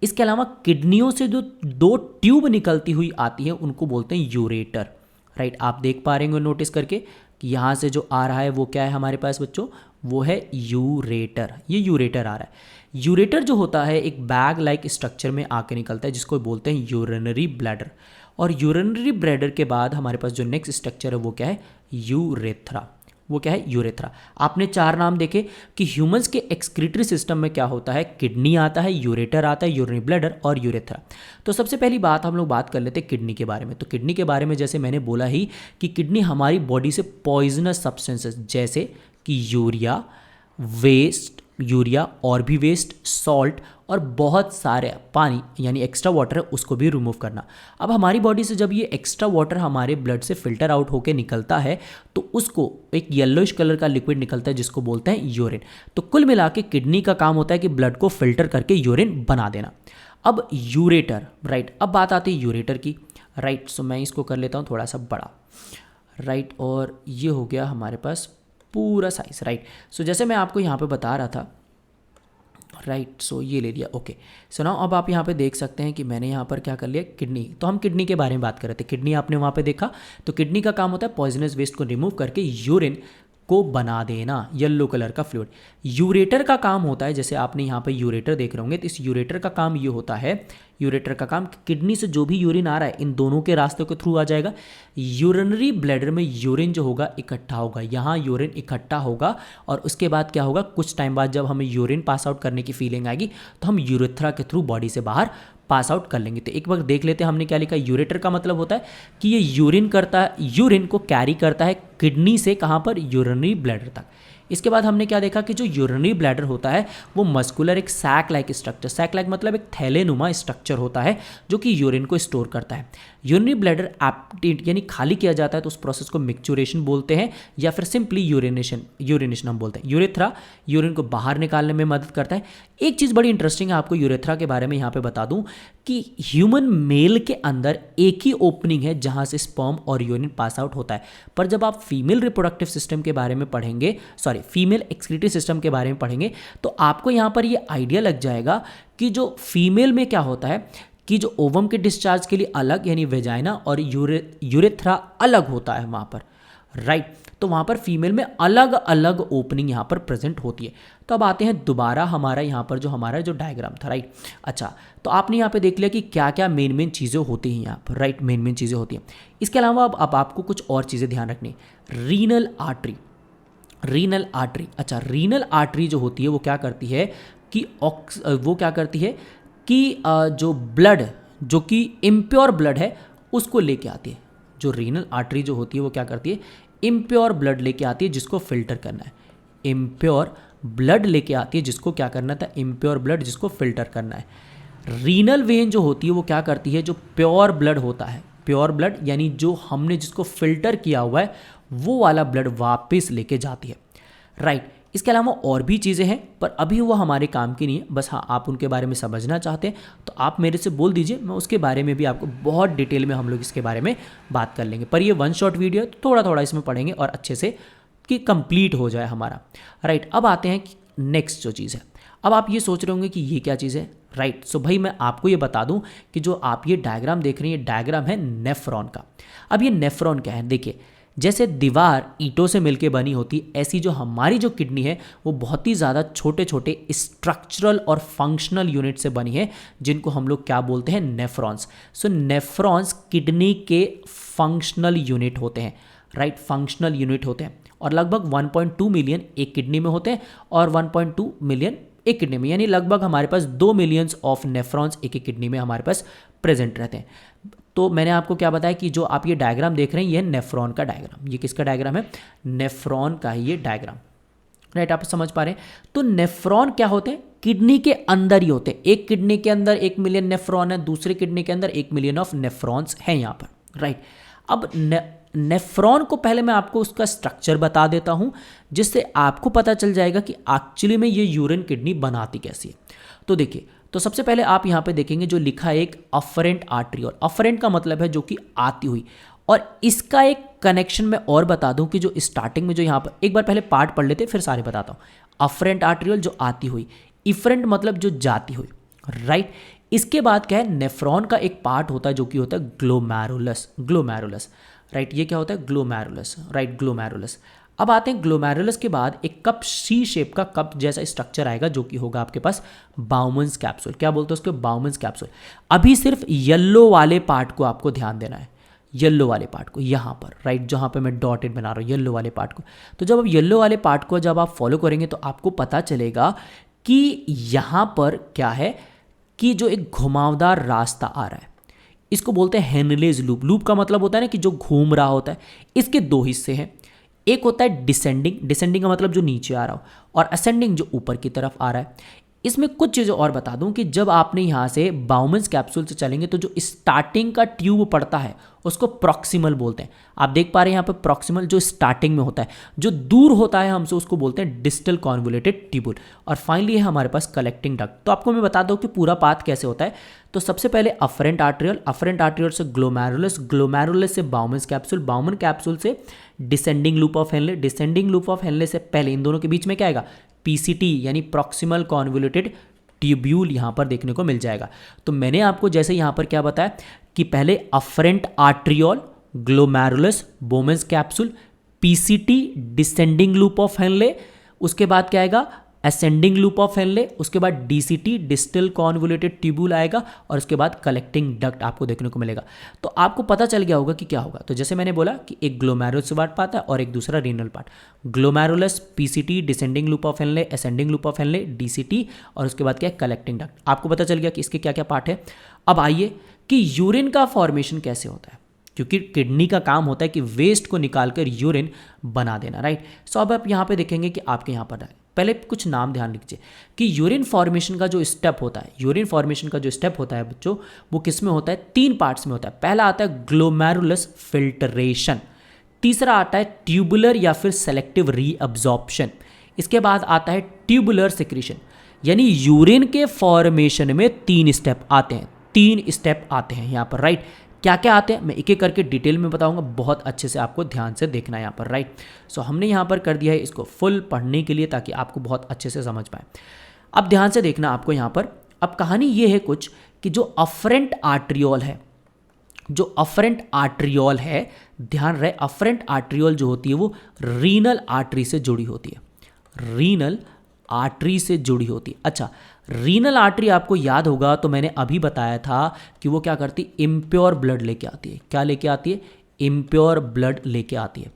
इसके अलावा किडनियों से जो दो ट्यूब निकलती हुई आती है उनको बोलते हैं यूरेटर, राइट। आप देख पा रहे होंगे नोटिस करके कि यहाँ से जो आ रहा है वो क्या है हमारे पास बच्चों, वो है यूरेटर। ये यूरेटर आ रहा है। यूरेटर जो होता है एक बैग लाइक स्ट्रक्चर में आके निकलता है जिसको बोलते हैं यूरिनरी ब्लैडर, और यूरिनरी ब्लैडर के बाद हमारे पास जो नेक्स्ट स्ट्रक्चर है वो क्या है, यूरेथ्रा। वो क्या है, यूरेथ्रा। आपने 4 नाम देखे कि ह्यूमंस के एक्सक्रीटरी सिस्टम में क्या होता है, किडनी आता है, यूरेटर आता है, यूरिनरी ब्लैडर और यूरेथ्रा। तो सबसे पहली बात हम लोग बात कर लेते हैं किडनी के बारे में। तो किडनी के बारे में जैसे मैंने बोला ही कि किडनी हमारी बॉडी से पॉइजनस सब्सटेंसेस जैसे कि यूरिया और भी वेस्ट, सॉल्ट और बहुत सारे पानी यानी एक्स्ट्रा वाटर है उसको भी रिमूव करना। अब हमारी बॉडी से जब ये एक्स्ट्रा वाटर हमारे ब्लड से फिल्टर आउट होके निकलता है तो उसको एक येलोइश कलर का लिक्विड निकलता है जिसको बोलते हैं यूरिन। तो कुल मिला के किडनी का काम होता है कि ब्लड को फिल्टर करके यूरिन बना देना। अब यूरेटर, राइट, अब बात आती है यूरेटर की, राइट। सो मैं इसको कर लेता हूँ थोड़ा सा बड़ा, राइट, और ये हो गया हमारे पास पूरा साइज, राइट। सो जैसे मैं आपको यहाँ पे बता रहा था, राइट, सो ये ले लिया, ओके। सो नाउ अब आप यहाँ पे देख सकते हैं कि मैंने यहाँ पर क्या कर लिया, किडनी। तो हम किडनी के बारे में बात कर रहे थे, किडनी आपने वहाँ पे देखा। तो किडनी का काम होता है पॉइजनस वेस्ट को रिमूव करके यूरिन को बना देना, येलो कलर का फ्लूइड। यूरेटर का काम होता है, जैसे आपने यहाँ पे यूरेटर देख रहे होंगे, तो इस यूरेटर का काम ये होता है, यूरेटर का काम किडनी से जो भी यूरिन आ रहा है इन दोनों के रास्ते के थ्रू आ जाएगा। यूरिनरी ब्लैडर में यूरिन जो होगा इकट्ठा होगा, यहाँ यूरिन इकट्ठा होगा और उसके बाद क्या होगा, कुछ टाइम बाद जब हमें यूरिन पास आउट करने की फीलिंग आएगी तो हम यूरेथ्रा के थ्रू बॉडी से बाहर पास आउट कर लेंगे। तो एक बार देख लेते हैं हमने क्या लिखा। यूरेटर का मतलब होता है कि ये यूरिन को कैरी करता है किडनी से कहाँ पर, यूरिनरी ब्लैडर तक। इसके बाद हमने क्या देखा कि जो यूरिनरी ब्लैडर होता है वो मस्कुलर एक sac like structure, sac like मतलब एक थैलेनुमा स्ट्रक्चर होता है जो कि यूरिन को स्टोर करता है। यूरिनरी ब्लैडर एम्प्टी यानी खाली किया जाता है तो उस प्रोसेस को मिक्चुरेशन बोलते हैं या फिर सिंपली यूरिनेशन हम बोलते हैं। यूरेथ्रा यूरिन को बाहर निकालने में मदद करता है। एक चीज़ बड़ी इंटरेस्टिंग है, आपको यूरेथ्रा के बारे में यहाँ पे बता दूं कि ह्यूमन मेल के अंदर एक ही ओपनिंग है जहाँ से स्पर्म और यूरिन पास आउट होता है, पर जब आप फीमेल रिप्रोडक्टिव सिस्टम के बारे में पढ़ेंगे, फीमेल एक्सक्रीटरी सिस्टम के बारे में पढ़ेंगे, तो आपको यहाँ पर ये आइडिया लग जाएगा कि जो फीमेल में क्या होता है कि जो ओवम के डिस्चार्ज के लिए अलग यानी वेजाइना और यूरेथ्रा अलग होता है वहाँ पर, राइट। तो वहाँ पर फीमेल में अलग अलग ओपनिंग यहाँ पर प्रेजेंट होती है। तो अब आते हैं दोबारा हमारा यहाँ पर जो हमारा जो डायग्राम था, राइट। अच्छा, तो आपने यहाँ पे देख लिया कि क्या क्या मेन चीज़ें होती हैं यहाँ पर, राइट, मेन चीज़ें होती हैं। इसके अलावा अब आपको कुछ और चीज़ें ध्यान रखनी। रीनल आर्टरी, अच्छा, रीनल आर्टरी जो होती है वो क्या करती है कि जो ब्लड जो कि इम्प्योर ब्लड है उसको लेके आती है। जो रीनल आर्टरी जो होती है वो क्या करती है, इम्प्योर ब्लड लेके आती है जिसको फिल्टर करना है। इम्प्योर ब्लड लेके आती है जिसको क्या करना था, इम्प्योर ब्लड जिसको फिल्टर करना है। रीनल वेन जो होती है वो क्या करती है, जो प्योर ब्लड होता है, प्योर ब्लड यानी जो हमने जिसको फिल्टर किया हुआ है वो वाला ब्लड वापस लेके जाती है, राइट। इसके अलावा और भी चीज़ें हैं पर अभी वो हमारे काम की नहीं है, बस हाँ आप उनके बारे में समझना चाहते हैं तो आप मेरे से बोल दीजिए, मैं उसके बारे में भी आपको बहुत डिटेल में हम लोग इसके बारे में बात कर लेंगे। पर ये वन शॉट वीडियो तो थोड़ा थोड़ा इसमें पढ़ेंगे और अच्छे से कि कंप्लीट हो जाए हमारा, राइट। अब आते हैं कि नेक्स्ट जो चीज़ है, अब आप ये सोच रहे होंगे कि ये क्या चीज़ है, राइट। सो भाई मैं आपको ये बता दूं कि जो आप ये डायग्राम देख रहे हैं ये डायग्राम है नेफ्रॉन का। अब ये नेफ्रॉन क्या है, देखिए जैसे दीवार ईंटों से मिलके बनी होती, ऐसी जो हमारी जो किडनी है वो बहुत ही ज़्यादा छोटे छोटे स्ट्रक्चरल और फंक्शनल यूनिट से बनी है जिनको हम लोग क्या बोलते हैं, नेफ्रॉन्स। सो नेफ्रॉन्स किडनी के फंक्शनल यूनिट होते हैं, राइट, फंक्शनल यूनिट होते हैं और लगभग 1.2 मिलियन एक किडनी में होते हैं और 1.2 मिलियन एक किडनी में, यानी लगभग हमारे पास 2 मिलियंस ऑफ नेफ्रॉन्स एक एक किडनी में हमारे पास प्रेजेंट रहते हैं। तो मैंने आपको क्या बताया कि जो आप ये डायग्राम देख रहे हैं ये नेफ्रॉन का डायग्राम, ये किसका डायग्राम है, नेफ्रॉन का ही ये डायग्राम, राइट। आप समझ पा रहे हैं। तो नेफ्रॉन क्या होते हैं, किडनी के अंदर ही होते हैं। एक किडनी के अंदर 1 मिलियन नेफ्रॉन है, दूसरे किडनी के अंदर 1 मिलियन ऑफ नेफ्रॉन्स हैं यहाँ पर, राइट। अब नेफ्रॉन को पहले मैं आपको उसका स्ट्रक्चर बता देता हूँ जिससे आपको पता चल जाएगा कि एक्चुअली में ये यूरिन किडनी बनाती कैसी है। तो देखिए, तो सबसे पहले आप यहाँ पे देखेंगे जो लिखा है एक अफरेंट आर्टरी, और अफरेंट का मतलब है जो कि आती हुई। और इसका एक कनेक्शन मैं और बता दूं कि जो स्टार्टिंग में जो यहाँ पर एक बार पहले पार्ट पढ़ लेते फिर सारे बताता हूँ। अफरेंट आर्टरियल जो आती हुई, इफरेंट मतलब जो जाती हुई, राइट। इसके बाद क्या है, नेफ्रॉन का एक पार्ट होता है जो कि होता है ग्लोमेरुलस, राइट। ये क्या होता है, ग्लोमेरुलस, राइट, ग्लोमेरुलस। अब आते हैं ग्लोमेरुलस के बाद एक कप सी शेप का कप जैसा स्ट्रक्चर आएगा जो कि होगा आपके पास बाउमन्स कैप्सूल। क्या बोलते हैं उसको, बाउमन्स कैप्सूल। अभी सिर्फ येलो वाले पार्ट को आपको ध्यान देना है, येलो वाले पार्ट को यहाँ पर, राइट, जहाँ पे मैं डॉटेड बना रहा हूँ येलो वाले पार्ट को। तो जब आप येलो वाले पार्ट को जब आप फॉलो करेंगे तो आपको पता चलेगा कि यहाँ पर क्या है कि जो एक घुमावदार रास्ता आ रहा है, इसको बोलते हैं हेनलेज लूप। लूप का मतलब होता है ना कि जो घूम रहा होता है। इसके दो हिस्से हैं, एक होता है डिसेंडिंग, डिसेंडिंग का मतलब जो नीचे आ रहा हो, और असेंडिंग जो ऊपर की तरफ आ रहा है। इसमें कुछ चीज़ें और बता दूं कि जब आपने यहाँ से बाउमन्स कैप्सूल से चलेंगे तो जो स्टार्टिंग का ट्यूब पड़ता है उसको प्रॉक्सिमल बोलते हैं। आप देख पा रहे हैं यहाँ पे प्रॉक्सिमल जो स्टार्टिंग में होता है, जो दूर होता है हमसे उसको बोलते हैं डिस्टल कॉन्वोल्यूटेड ट्यूबुल। और फाइनली है हमारे पास कलेक्टिंग डक्ट। तो आपको मैं बता दूं कि पूरा पाथ कैसे होता है। तो सबसे पहले अफरेंट आर्टेरियल, अफरेंट आर्टेरियल से ग्लोमेरुलस, ग्लोमेरुलस से बाउमन्स कैप्सूल, बाउमन कैप्सूल से descending loop of Henley, descending loop of Henley से पहले इन दोनों के बीच में क्या आएगा, पीसीटी यानी प्रॉक्सिमल कॉन्वोल्यूटेड ट्यूब्यूल यहाँ पर देखने को मिल जाएगा। तो मैंने आपको जैसे यहाँ पर क्या बताया कि पहले afferent arteriole, glomerulus, Bowman's capsule, PCT descending loop of Henle, उसके बाद क्या आएगा असेंडिंग लूप ऑफ हेनले, उसके बाद डीसीटी डिस्टल कॉन्वोल्यूटेड ट्यूब्यूल आएगा, और उसके बाद कलेक्टिंग डक्ट आपको देखने को मिलेगा। तो आपको पता चल गया होगा कि क्या होगा। तो जैसे मैंने बोला कि एक ग्लोमेरुलस पार्ट पाता है और एक दूसरा renal part. Glomerulus, PCT, descending loop of Henley, ascending loop of Henley, DCT, और उसके बाद क्या है कलेक्टिंग डक्ट। आपको पता चल गया कि इसके क्या क्या पार्ट है। अब आइए कि यूरिन का फॉर्मेशन कैसे होता है, क्योंकि किडनी का काम होता है कि वेस्ट को निकालकर यूरिन बना देना, राइट। सो अब आप यहाँ पे देखेंगे कि आपके यहाँ पर पहले कुछ नाम ध्यान लीजिए कि यूरिन फॉर्मेशन का जो स्टेप होता है, यूरिन फॉर्मेशन का जो स्टेप होता है बच्चों, वो किस में होता है, 3 पार्ट्स में होता है। पहला आता है ग्लोमेरुलस फिल्ट्रेशन, तीसरा आता है ट्यूबुलर या फिर सेलेक्टिव रीअब्जॉर्प्शन, इसके बाद आता है ट्यूबुलर सिक्रीशन। यानी यूरिन के फॉर्मेशन में 3 स्टेप आते हैं, 3 स्टेप आते हैं यहाँ पर, राइट। क्या क्या आते हैं मैं एक एक करके डिटेल में बताऊंगा, बहुत अच्छे से आपको ध्यान से देखना है यहाँ पर, राइट। सो हमने यहाँ पर कर दिया है इसको फुल पढ़ने के लिए ताकि आपको बहुत अच्छे से समझ पाए। अब ध्यान से देखना आपको यहाँ पर। अब कहानी ये है कुछ कि जो अफरेंट आर्ट्रियोल है, जो अफरेंट आर्ट्रियोल है, ध्यान रहे अफरेंट आर्ट्रियोल जो होती है वो रीनल आर्टरी से जुड़ी होती है, रीनल आर्टरी से जुड़ी होती है। अच्छा, रीनल आर्टरी आपको याद होगा तो मैंने अभी बताया था कि वो क्या करती है, इम्प्योर ब्लड लेके आती है। क्या लेके आती है, इम्प्योर ब्लड लेके आती है।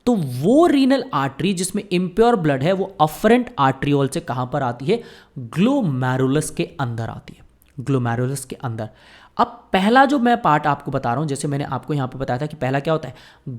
तो वो रीनल आर्टरी जिसमें इम्प्योर ब्लड है वो अफरेंट आर्ट्रियोल से कहां पर आती है, ग्लोमेरुलस के अंदर आती है, ग्लोमेरुलस के अंदर। अब पहला जो मैं पार्ट आपको बता रहा हूं, जैसे मैंने आपको यहां पे बताया था कि पहला क्या होता है,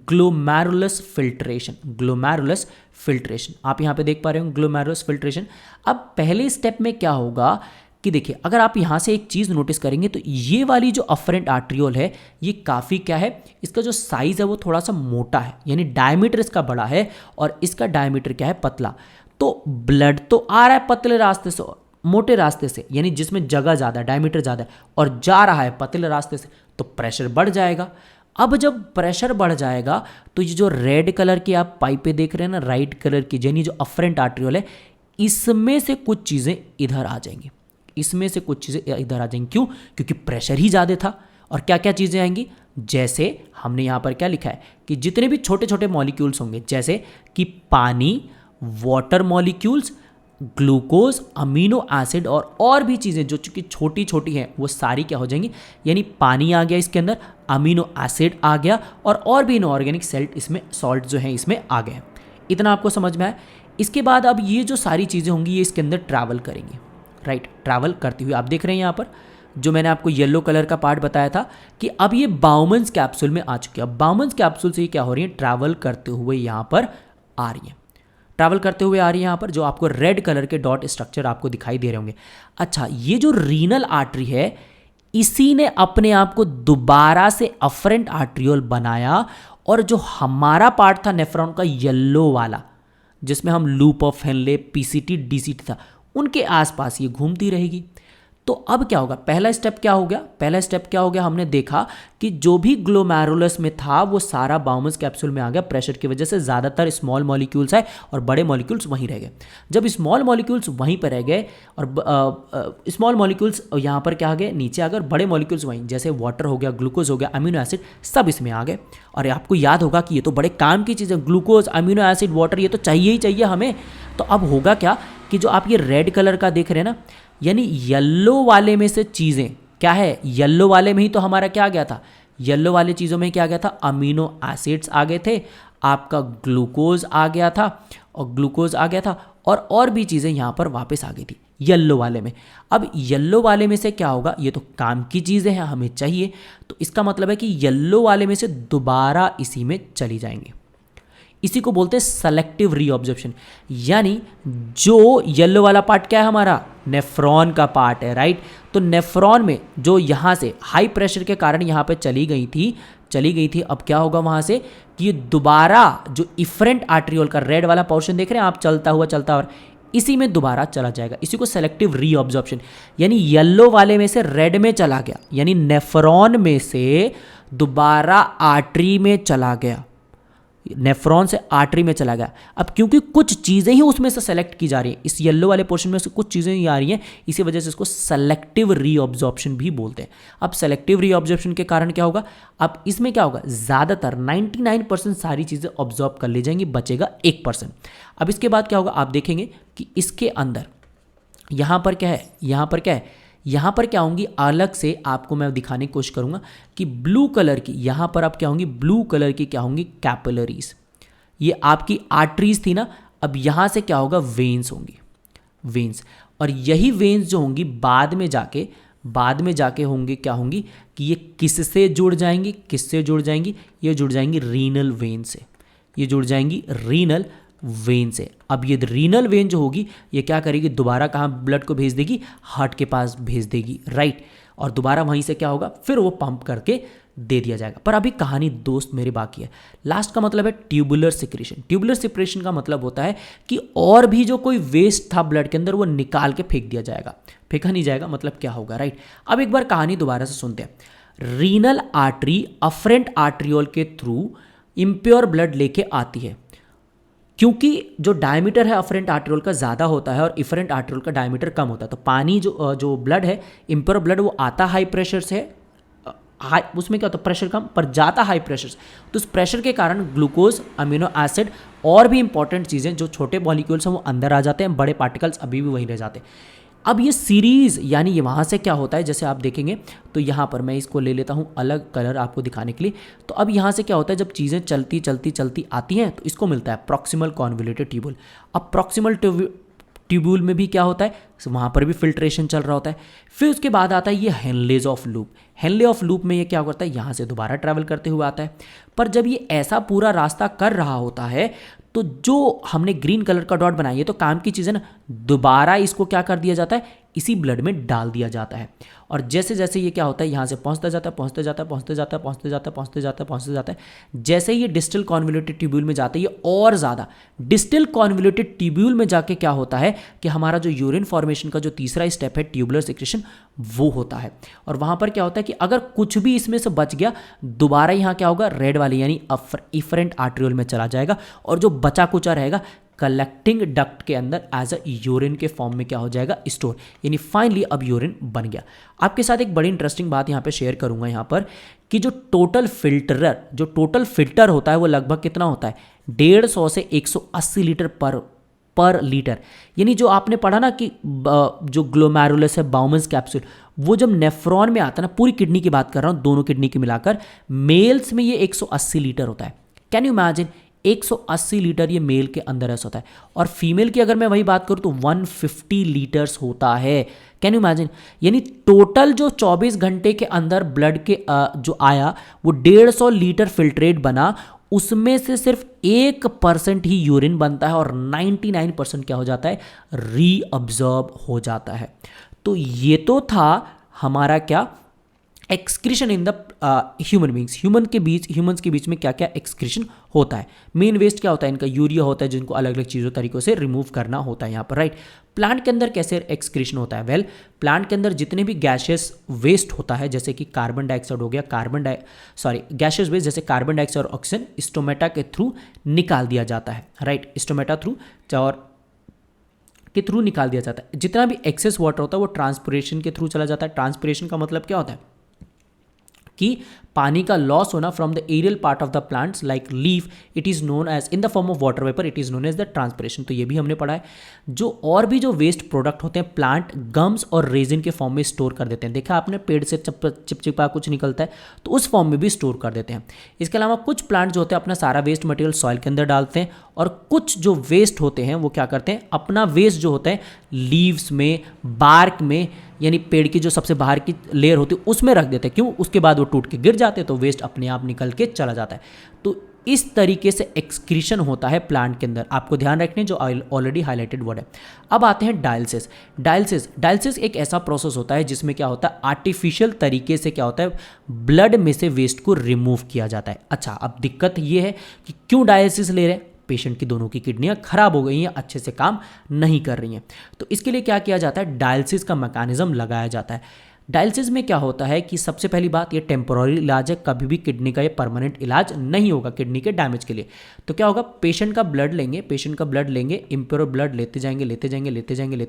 ग्लोमेरुलस फिल्ट्रेशन, ग्लोमेरुलस फिल्ट्रेशन। आप यहां पे देख पा रहे हो ग्लोमेरुलस फिल्ट्रेशन। अब पहले स्टेप में क्या होगा कि देखिए, अगर आप यहां से एक चीज नोटिस करेंगे तो ये वाली जो अफरेंट आर्ट्रियोल है ये काफी क्या है, इसका जो साइज है वो थोड़ा सा मोटा है, यानी डायमीटर इसका बड़ा है और इसका डायमीटर क्या है, पतला। तो ब्लड तो आ रहा है पतले रास्ते से, मोटे रास्ते से, यानी जिसमें जगह ज़्यादा, डायमीटर ज़्यादा है, और जा रहा है पतले रास्ते से, तो प्रेशर बढ़ जाएगा। अब जब प्रेशर बढ़ जाएगा तो ये जो रेड कलर की आप पाइपें देख रहे हैं ना, राइट कलर की, यानी जो अफरेंट आर्ट्रियोल है, इसमें से कुछ चीज़ें इधर आ जाएंगी, इसमें से कुछ चीज़ें इधर आ जाएंगी। क्यों? क्योंकि प्रेशर ही ज़्यादा था। और क्या क्या चीज़ें आएंगी, जैसे हमने यहाँ पर क्या लिखा है कि जितने भी छोटे छोटे मॉलिक्यूल्स होंगे, जैसे कि पानी, water molecules, glucose, amino acid और भी चीज़ें जो चूंकि छोटी छोटी हैं वो सारी क्या हो जाएंगी, यानी पानी आ गया इसके अंदर, अमीनो एसिड आ गया, और भी इनऑर्गेनिक सेल्ट इसमें, सॉल्ट जो है इसमें आ गए। इतना आपको समझ में आया। इसके बाद अब ये जो सारी चीज़ें होंगी ये इसके अंदर ट्रैवल करेंगी, राइट। ट्रैवल करती हुई आप देख रहे हैं यहाँ पर जो मैंने आपको येलो कलर का पार्ट बताया था कि अब ये बाउमन्स कैप्सूल में आ चुकी है। अब बाउमन्स कैप्सूल से ये क्या हो रही है, ट्रैवल करते हुए यहाँ पर आ रही है, ट्रैवल करते हुए आ रही है यहाँ पर, जो आपको रेड कलर के डॉट स्ट्रक्चर आपको दिखाई दे रहे होंगे। अच्छा, ये जो रीनल आर्टरी है इसी ने अपने आप को दोबारा से अफरेंट आर्ट्रियोल बनाया, और जो हमारा पार्ट था नेफ्रॉन का येलो वाला, जिसमें हम loop of Henley, PCT, DCT था, उनके आसपास ये घूमती रहेगी। तो अब क्या होगा, पहला स्टेप क्या हो गया, पहला स्टेप क्या हो गया, हमने देखा कि जो भी ग्लोमेरुलस में था वो सारा बाउमन्स कैप्सूल में आ गया। प्रेशर की वजह से ज़्यादातर स्मॉल मॉलिक्यूल्स है और बड़े मॉलिक्यूल्स वहीं रह गए। जब स्मॉल मॉलिक्यूल्स वहीं पर रह गए और स्मॉल मॉलिक्यूल्स यहाँ पर क्या आ गए, नीचे आ गए, और बड़े मॉलिक्यूल्स वहीं, जैसे वाटर हो गया, ग्लूकोज हो गया, अमीनो एसिड, सब इसमें आ गए। और आपको याद होगा कि ये तो बड़े काम की चीज़ है, ग्लूकोज, अमीनो एसिड, वाटर, ये तो चाहिए ही चाहिए हमें। तो अब होगा क्या कि जो आप ये रेड कलर का देख रहे हैं ना, यानी येलो वाले में से चीज़ें क्या है, येलो वाले में ही तो हमारा क्या आ गया था, येलो वाले चीज़ों में क्या आ गया था, अमीनो एसिड्स आ गए थे, आपका ग्लूकोज आ गया था, और ग्लूकोज आ गया था, और भी चीज़ें यहाँ पर वापस आ गई थी येलो वाले में। अब येलो वाले में से क्या होगा, ये तो काम की चीज़ें हैं, हमें चाहिए, तो इसका मतलब है कि येलो वाले में से दोबारा इसी में चली जाएंगे। इसी को बोलते हैं सेलेक्टिव रीऑब्जॉर्प्शन। यानी जो येलो वाला पार्ट क्या है हमारा, नेफ्रॉन का पार्ट है, राइट। तो नेफ्रॉन में जो यहाँ से हाई प्रेशर के कारण यहाँ पे चली गई थी, अब क्या होगा वहाँ से कि ये दोबारा जो इफरेंट आर्ट्रियोल का रेड वाला पोर्शन देख रहे हैं आप, चलता हुआ इसी में दोबारा चला जाएगा। इसी को सेलेक्टिव रीऑब्जॉर्प्शन, यानी येलो वाले में से रेड में चला गया, यानी नेफ्रॉन में से दोबारा आर्टरी में चला गया, नेफ्रॉन से आर्टरी में चला गया। अब क्योंकि कुछ चीज़ें ही उसमें से सेलेक्ट की जा रही हैं, इस येलो वाले पोर्शन में से कुछ चीज़ें ही आ रही हैं, इसी वजह से इसको सेलेक्टिव रीऑब्जॉर्प्शन भी बोलते हैं। अब सेलेक्टिव रीऑब्जॉर्प्शन के कारण क्या होगा, अब इसमें क्या होगा, ज़्यादातर 99% सारी चीज़ें ऑब्जॉर्ब कर ली जाएंगी, बचेगा 1%। अब इसके बाद क्या होगा, आप देखेंगे कि इसके अंदर यहाँ पर क्या है, यहाँ पर क्या होंगी, अलग से आपको मैं दिखाने की कोशिश करूँगा कि ब्लू कलर की यहाँ पर आप क्या होंगी, ब्लू कलर की क्या होंगी, कैपिलरीज। ये आपकी आर्टरीज थी ना, अब यहाँ से क्या होगा, वेन्स होंगी, वेन्स। और यही वेन्स जो होंगी बाद में जाके होंगे क्या होंगी कि ये किससे जुड़ जाएंगी, ये जुड़ जाएंगी रीनल वेन से, रीनल वेन से। अब ये रीनल वेन जो होगी ये क्या करेगी, दोबारा कहाँ ब्लड को भेज देगी, हार्ट के पास भेज देगी, राइट। और दोबारा वहीं से क्या होगा, फिर वो पंप करके दे दिया जाएगा। पर अभी कहानी दोस्त मेरे बाकी है। लास्ट का मतलब है ट्यूबुलर सिक्रेशन। ट्यूबुलर सिक्रेशन का मतलब होता है कि और भी जो कोई वेस्ट था ब्लड के अंदर वो निकाल के फेंक दिया जाएगा, फेंका नहीं जाएगा, मतलब क्या होगा, राइट। अब एक बार कहानी दोबारा से सुनते हैं। रीनल आर्टरी अफरेंट आर्ट्रियोल के थ्रू इम्प्योर ब्लड लेके आती है, क्योंकि जो डायमीटर है अफरेंट आर्ट्रियोल का ज़्यादा होता है और इफरेंट आर्ट्रियोल का डायमीटर कम होता है, तो पानी जो ब्लड है, इम्प्योर ब्लड, वो आता हाई प्रेशर से, हाई उसमें क्या होता है, प्रेशर कम पर जाता हाई प्रेशर से। तो उस प्रेशर के कारण ग्लूकोज, अमीनो एसिड और भी इंपॉर्टेंट चीज़ें जो छोटे मॉलिक्यूल्स हैं वो अंदर आ जाते हैं, बड़े पार्टिकल्स अभी भी वहीं रह जाते हैं। अब ये सीरीज़, यानी ये वहाँ से क्या होता है, जैसे आप देखेंगे तो यहाँ पर मैं इसको ले लेता हूँ अलग कलर आपको दिखाने के लिए। तो अब यहाँ से क्या होता है, जब चीज़ें चलती आती हैं तो इसको मिलता है प्रॉक्सिमल कॉन्वोल्यूटेड ट्यूब्यूल। अब प्रॉक्सिमल ट्यूब्यूल में भी क्या होता है, वहाँ पर भी फिल्ट्रेशन चल रहा होता है। फिर उसके बाद आता है ये Henle's of loop. Henle of loop में ये क्या करता है, यहाँ से दोबारा ट्रैवल करते हुए आता है। पर जब ये ऐसा पूरा रास्ता कर रहा होता है तो जो हमने ग्रीन कलर का डॉट बनाई है, तो काम की चीज़ है ना, दोबारा इसको क्या कर दिया जाता है, इसी ब्लड में डाल दिया जाता है। और जैसे जैसे ये क्या होता है, यहाँ से पहुँचता जाता है, जैसे ये डिस्टल कॉन्वोल्यूटेड ट्यूब्यूल में जाता है, ये और ज़्यादा डिस्टल कॉन्वोल्यूटेड ट्यूब्यूल में जाके क्या होता है कि हमारा जो यूरिन फॉर्मेशन का जो तीसरा स्टेप है ट्यूबुलर सिक्रेशन, वो होता है। और वहाँ पर क्या होता है कि अगर कुछ भी इसमें से बच गया, दोबारा यहाँ क्या होगा, रेड वाली यानी इफरेंट आर्ट्रियोल में चला जाएगा, और जो बचा कुचा रहेगा कलेक्टिंग डक्ट के अंदर एज अ यूरिन के फॉर्म में क्या हो जाएगा, स्टोर। यानी फाइनली अब यूरिन बन गया। आपके साथ एक बड़ी इंटरेस्टिंग बात यहाँ पे शेयर करूंगा यहाँ पर कि जो टोटल फिल्टर होता है वो लगभग कितना होता है, 150 से 180 लीटर पर लीटर। यानी जो आपने पढ़ा ना कि जो ग्लोमेरुलस है, बाउमन्स कैप्सूल, वो जब नेफ्रॉन में आता है ना, पूरी किडनी की बात कर रहा हूँ, दोनों किडनी की मिलाकर, मेल्स में ये 180 लीटर होता है। कैन यू इमेजिन, 180 लीटर ये मेल के अंदर ऐसा होता है। और फीमेल की अगर मैं वही बात करूँ तो 150 लीटर्स होता है। कैन यू इमेजिन, यानी टोटल जो 24 घंटे के अंदर ब्लड के जो आया वो 150 लीटर फिल्ट्रेट बना, उसमें से सिर्फ 1% ही यूरिन बनता है और 99% क्या हो जाता है, रीअब्जॉर्ब हो जाता है। तो ये तो था हमारा क्या, excretion in the human beings. Humans के बीच में क्या क्या एक्सक्रीशन होता है। मेन वेस्ट क्या होता है इनका, यूरिया होता है, जिनको अलग अलग चीज़ों तरीकों से रिमूव करना होता है यहाँ पर, राइट। प्लांट के अंदर कैसे एक्सक्रीशन होता है, वेल प्लांट के अंदर जितने भी गैशियस वेस्ट होता है, जैसे कि कार्बन डाइऑक्साइड हो गया, गैशियस वेस्ट जैसे कार्बन डाइऑक्साइड और ऑक्सीजन स्टोमेटा के थ्रू निकाल दिया जाता है, राइट। स्टोमेटा थ्रू के थ्रू निकाल दिया जाता है। जितना भी एक्सेस वाटर होता है वो ट्रांसपिरेशन के थ्रू चला जाता है। ट्रांसपिरेशन का मतलब क्या होता है, कि पानी का लॉस होना from the aerial part of the plants like leaf, it is known as in the form of water vapour, it is known as the transpiration. तो ये भी हमने पढ़ा है। जो और भी जो वेस्ट प्रोडक्ट होते हैं प्लांट गम्स और रेजिन के फॉर्म में स्टोर कर देते हैं। देखा आपने पेड़ से चिपचिपा कुछ निकलता है तो उस फॉर्म में भी स्टोर कर देते हैं। इसके अलावा कुछ प्लांट जो होते हैं अपना सारा वेस्ट मटेरियल सॉइल के अंदर डालते हैं, और कुछ जो वेस्ट होते हैं वो क्या करते हैं, अपना वेस्ट जो होता है लीव्स में, बार्क में, यानी पेड़ की जो सबसे बाहर की लेयर होती है उसमें रख देते हैं। क्यों? उसके बाद वो टूट के गिर जाते हैं तो वेस्ट अपने आप निकल के चला जाता है। तो इस तरीके से एक्सक्रीशन होता है प्लांट के अंदर, आपको ध्यान रखने जो ऑलरेडी हाईलाइटेड वर्ड है। अब आते हैं डायलिसिस। डायलिसिस एक ऐसा प्रोसेस होता है जिसमें क्या होता है, आर्टिफिशियल तरीके से क्या होता है, ब्लड में से वेस्ट को रिमूव किया जाता है। अच्छा, अब दिक्कत ये है कि क्यों डायलिसिस ले रहे हैं, पेशेंट की दोनों की किडनियां खराब हो गई हैं, अच्छे से काम नहीं कर रही हैं। तो इसके लिए क्या किया जाता है, डायलिसिस का मैकेनिज्म लगाया जाता है। डायलिसिस में क्या होता है कि सबसे पहली बात, ये टेम्पोररी इलाज है, कभी भी किडनी का ये परमानेंट इलाज नहीं होगा किडनी के डैमेज के लिए। तो क्या होगा, पेशेंट का ब्लड लेंगे, इम्प्योर ब्लड लेते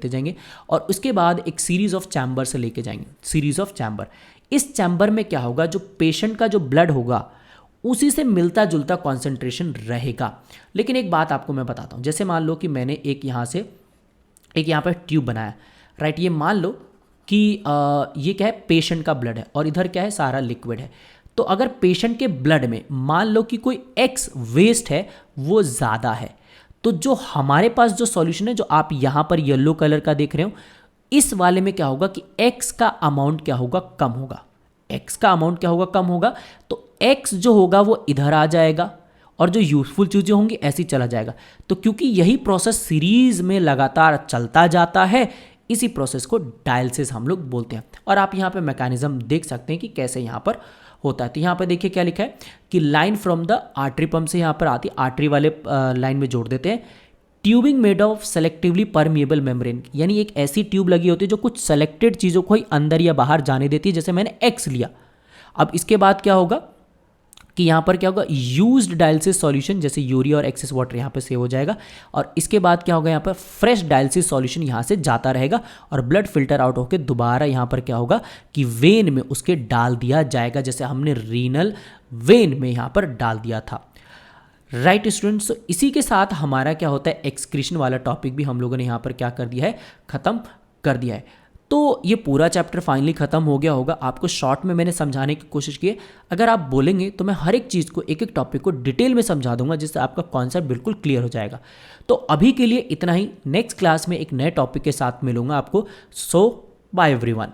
जाएंगे और उसके बाद एक सीरीज ऑफ चैम्बर से लेके जाएंगे, सीरीज ऑफ चैम्बर। इस चैम्बर में क्या होगा, जो पेशेंट का जो ब्लड होगा उसी से मिलता जुलता कॉन्सेंट्रेशन रहेगा। लेकिन एक बात आपको मैं बताता हूँ, जैसे मान लो कि मैंने एक यहाँ पर ट्यूब बनाया, राइट। ये मान लो कि ये क्या है, पेशेंट का ब्लड है और इधर क्या है, सारा लिक्विड है। तो अगर पेशेंट के ब्लड में मान लो कि कोई एक्स वेस्ट है वो ज़्यादा है, तो जो हमारे पास जो सॉल्यूशन है, जो आप यहाँ पर येलो कलर का देख रहे हो, इस वाले में क्या होगा कि एक्स का अमाउंट क्या होगा, कम होगा। एक्स का अमाउंट क्या होगा, कम होगा। तो एक्स जो होगा वो इधर आ जाएगा और जो यूजफुल चीज़ें होंगी ऐसे ही चला जाएगा। तो क्योंकि यही प्रोसेस सीरीज में लगातार चलता जाता है, इसी प्रोसेस को डायलिसिस हम लोग बोलते हैं। और आप यहाँ पे मैकेनिज्म देख सकते हैं कि कैसे यहाँ पर होता है। तो यहाँ पर देखिए क्या लिखा है कि line from the artery pump से यहाँ पर आती है, आर्टरी वाले लाइन में जोड़ देते हैं। Tubing made of selectively permeable membrane, यानी एक ऐसी ट्यूब लगी होती है जो कुछ सेलेक्टेड चीज़ों को ही अंदर या बाहर जाने देती है। जैसे मैंने एक्स लिया, अब इसके बाद क्या होगा कि यहाँ पर क्या होगा, यूज्ड डायलिसिस सॉल्यूशन, जैसे यूरिया और एक्सेस वाटर यहाँ पे सेव हो जाएगा। और इसके बाद क्या होगा, यहाँ पर फ्रेश डायलिसिस सॉल्यूशन यहाँ से जाता रहेगा और ब्लड फिल्टर आउट होकर दोबारा यहाँ पर क्या होगा कि वेन में उसके डाल दिया जाएगा, जैसे हमने रीनल वेन में यहाँ पर डाल दिया था। राइट स्टूडेंट्स, तो इसी के साथ हमारा क्या होता है, एक्सक्रीशन वाला टॉपिक भी हम लोगों ने यहाँ पर क्या कर दिया है, ख़त्म कर दिया है। तो ये पूरा चैप्टर फाइनली ख़त्म हो गया होगा। आपको शॉर्ट में मैंने समझाने की कोशिश की है। अगर आप बोलेंगे तो मैं हर एक चीज़ को, एक एक टॉपिक को डिटेल में समझा दूंगा, जिससे आपका कॉन्सेप्ट बिल्कुल क्लियर हो जाएगा। तो अभी के लिए इतना ही, नेक्स्ट क्लास में एक नए टॉपिक के साथ मिलूंगा आपको। सो बाय एवरीवन।